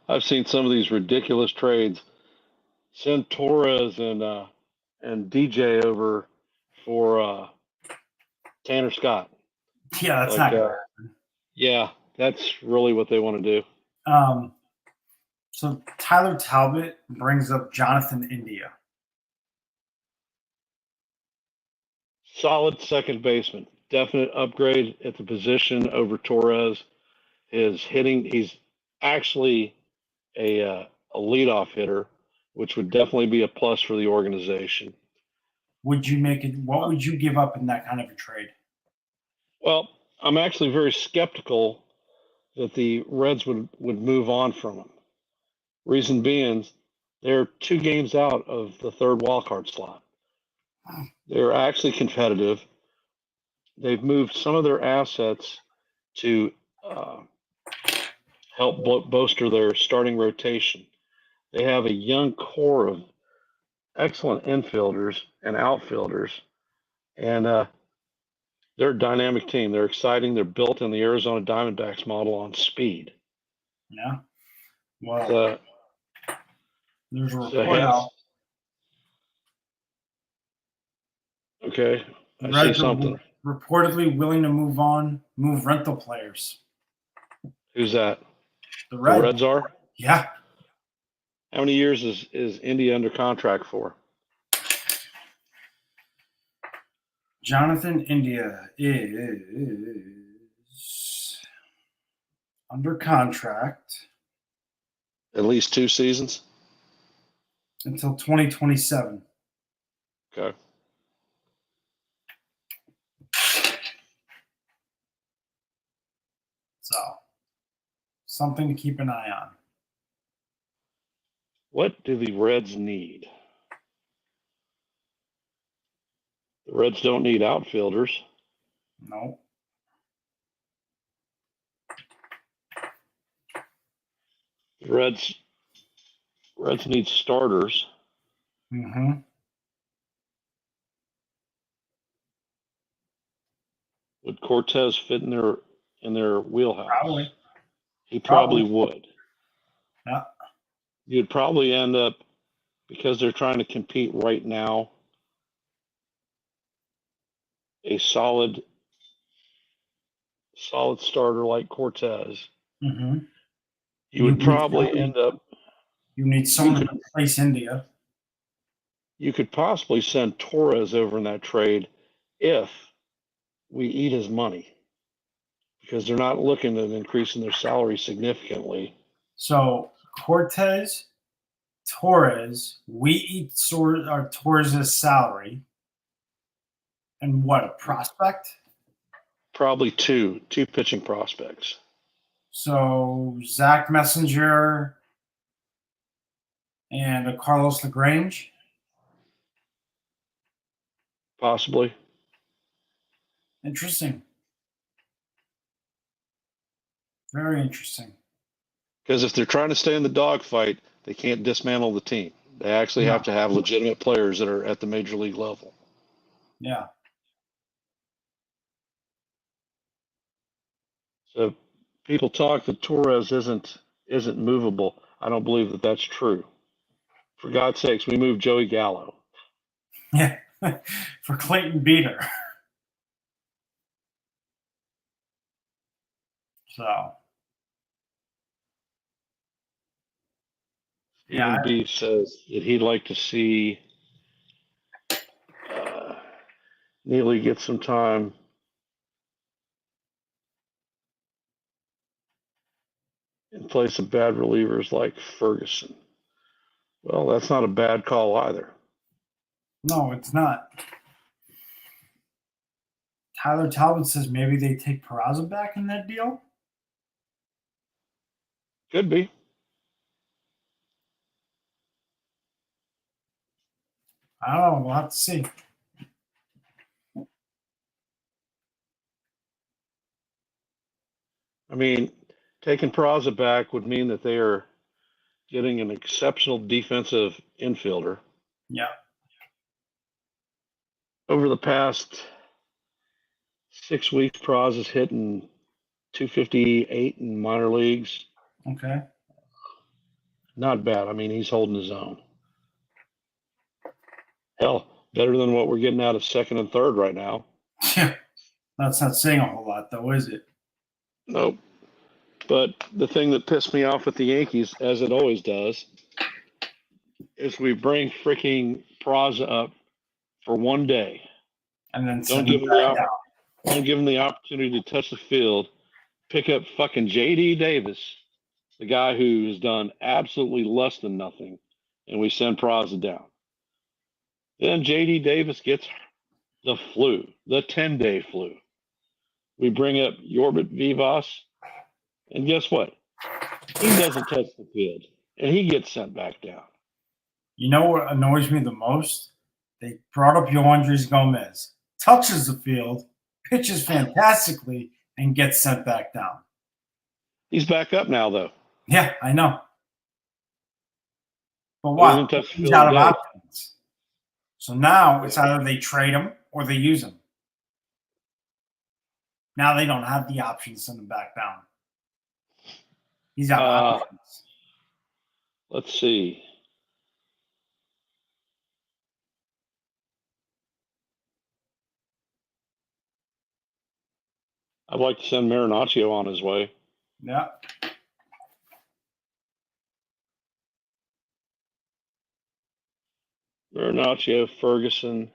Speaker 2: I've seen some of these ridiculous trades. Send Torres and DJ over for Tanner Scott.
Speaker 1: Yeah, that's not going to happen.
Speaker 2: Yeah, that's really what they want to do.
Speaker 1: So Tyler Talbot brings up Jonathan India.
Speaker 2: Solid second baseman. Definite upgrade at the position over Torres. His hitting, he's actually a leadoff hitter, which would definitely be a plus for the organization.
Speaker 1: Would you make it? What would you give up in that kind of a trade?
Speaker 2: Well, I'm actually very skeptical that the Reds would move on from him. Reason being, they're 2 games out of the third wildcard slot. They're actually competitive. They've moved some of their assets to help bolster their starting rotation. They have a young core excellent infielders and outfielders, and they're a dynamic team. They're exciting. They're built in the Arizona Diamondbacks model on speed.
Speaker 1: Yeah. Well,
Speaker 2: So,
Speaker 1: there's a
Speaker 2: so
Speaker 1: report out.
Speaker 2: Okay,
Speaker 1: The
Speaker 2: I see
Speaker 1: Reds are
Speaker 2: something.
Speaker 1: reportedly willing to move rental players.
Speaker 2: Who's that?
Speaker 1: The
Speaker 2: The
Speaker 1: Reds.
Speaker 2: Reds are?
Speaker 1: Yeah.
Speaker 2: How many years is India under contract for?
Speaker 1: Jonathan India is under contract
Speaker 2: At least 2 seasons?
Speaker 1: until 2027.
Speaker 2: Okay.
Speaker 1: So, something to keep an eye on.
Speaker 2: What do the Reds need? The Reds don't need outfielders.
Speaker 1: No.
Speaker 2: The Reds need starters.
Speaker 1: Mm-hmm.
Speaker 2: Would Cortez fit in their wheelhouse?
Speaker 1: Probably.
Speaker 2: He probably would.
Speaker 1: Yeah.
Speaker 2: You'd probably end up, because they're trying to compete right now, a solid starter like Cortez.
Speaker 1: Mm-hmm.
Speaker 2: You would probably end up.
Speaker 1: You need someone to replace India.
Speaker 2: You could possibly send Torres over in that trade if we eat his money, because they're not looking at increasing their salary significantly.
Speaker 1: So Cortez, Torres, we eat Torres' salary, and what, a prospect?
Speaker 2: Probably two pitching prospects.
Speaker 1: So Zach Messenger and a Carlos LaGrange?
Speaker 2: Possibly.
Speaker 1: Interesting. Very interesting.
Speaker 2: Because if they're trying to stay in the dogfight, they can't dismantle the team. They actually have to have legitimate players that are at the major league level.
Speaker 1: Yeah.
Speaker 2: So people talk that Torres isn't movable. I don't believe that that's true. For God's sakes, we moved Joey Gallo.
Speaker 1: Yeah. For Clayton Beater. So.
Speaker 2: Stephen B says that he'd like to see Neely get some time. In place of bad relievers like Ferguson. Well, that's not a bad call either.
Speaker 1: No, it's not. Tyler Talbot says maybe they take Peraza back in that deal.
Speaker 2: Could be.
Speaker 1: I don't know. We'll have to see.
Speaker 2: I mean, taking Peraza back would mean that they are getting an exceptional defensive infielder.
Speaker 1: Yeah.
Speaker 2: Over the past 6 weeks, Peraza's hitting 258 in minor leagues.
Speaker 1: Okay.
Speaker 2: Not bad. I mean, he's holding his own. Hell, better than what we're getting out of second and third right now.
Speaker 1: Yeah. That's not saying a whole lot, though, is it?
Speaker 2: Nope. But the thing that pissed me off with the Yankees, as it always does, is we bring freaking Peraza up for one day.
Speaker 1: And then
Speaker 2: don't give him the opportunity to touch the field, pick up fucking J.D. Davis, the guy who has done absolutely less than nothing, and we send Peraza down. Then J.D. Davis gets the flu, the 10-day flu. We bring up Yorbit Vivas, and guess what? He doesn't touch the field, and he gets sent back down.
Speaker 1: You know what annoys me the most? They brought up Yoandres Gomez. Touches the field, pitches fantastically, and gets sent back down.
Speaker 2: He's back up now, though.
Speaker 1: Yeah, I know. But why? He's out of options. So now it's either they trade him or they use him. Now they don't have the option to send him back down. He's got options.
Speaker 2: Let's see. I'd like to send Marinaccio on his way.
Speaker 1: Yeah.
Speaker 2: Marinaccio, Ferguson.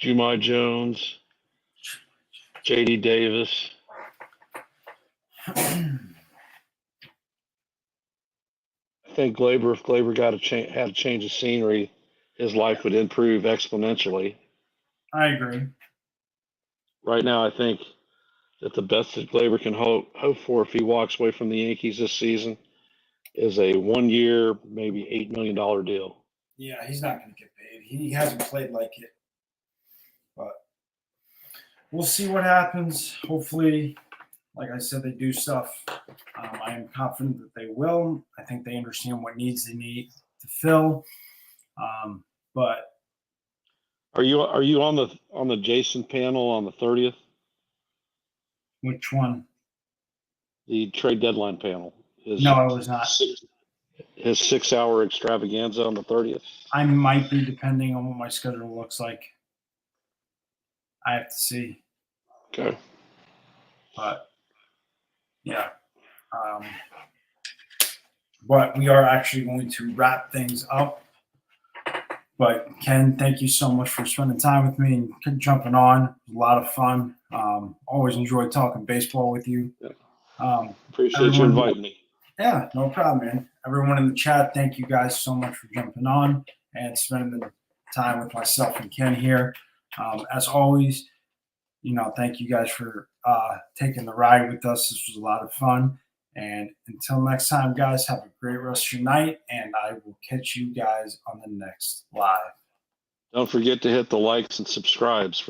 Speaker 2: Jumai Jones. J.D. Davis. I think Glaber, if Glaber had a change of scenery, his life would improve exponentially.
Speaker 1: I agree.
Speaker 2: Right now, I think that the best that Glaber can hope for if he walks away from the Yankees this season is a 1 year, maybe $8 million deal.
Speaker 1: Yeah, he's not going to get paid. He hasn't played like it. But we'll see what happens. Hopefully, like I said, they do stuff. I am confident that they will. I think they understand what needs they need to fill. But
Speaker 2: are you on the Jason panel on the 30th?
Speaker 1: Which one?
Speaker 2: The trade deadline panel.
Speaker 1: No, I was not.
Speaker 2: His 6-hour extravaganza on the 30th.
Speaker 1: I might be, depending on what my schedule looks like. I have to see.
Speaker 2: Okay.
Speaker 1: But yeah. But we are actually going to wrap things up. But Ken, thank you so much for spending time with me and jumping on. It was a lot of fun. Always enjoyed talking baseball with you.
Speaker 2: Appreciate you inviting me.
Speaker 1: Yeah, no problem, man. Everyone in the chat, thank you guys so much for jumping on and spending the time with myself and Ken here. As always, thank you guys for taking the ride with us. This was a lot of fun. And until next time, guys, have a great rest of your night, and I will catch you guys on the next live.
Speaker 2: Don't forget to hit the likes and subscribes.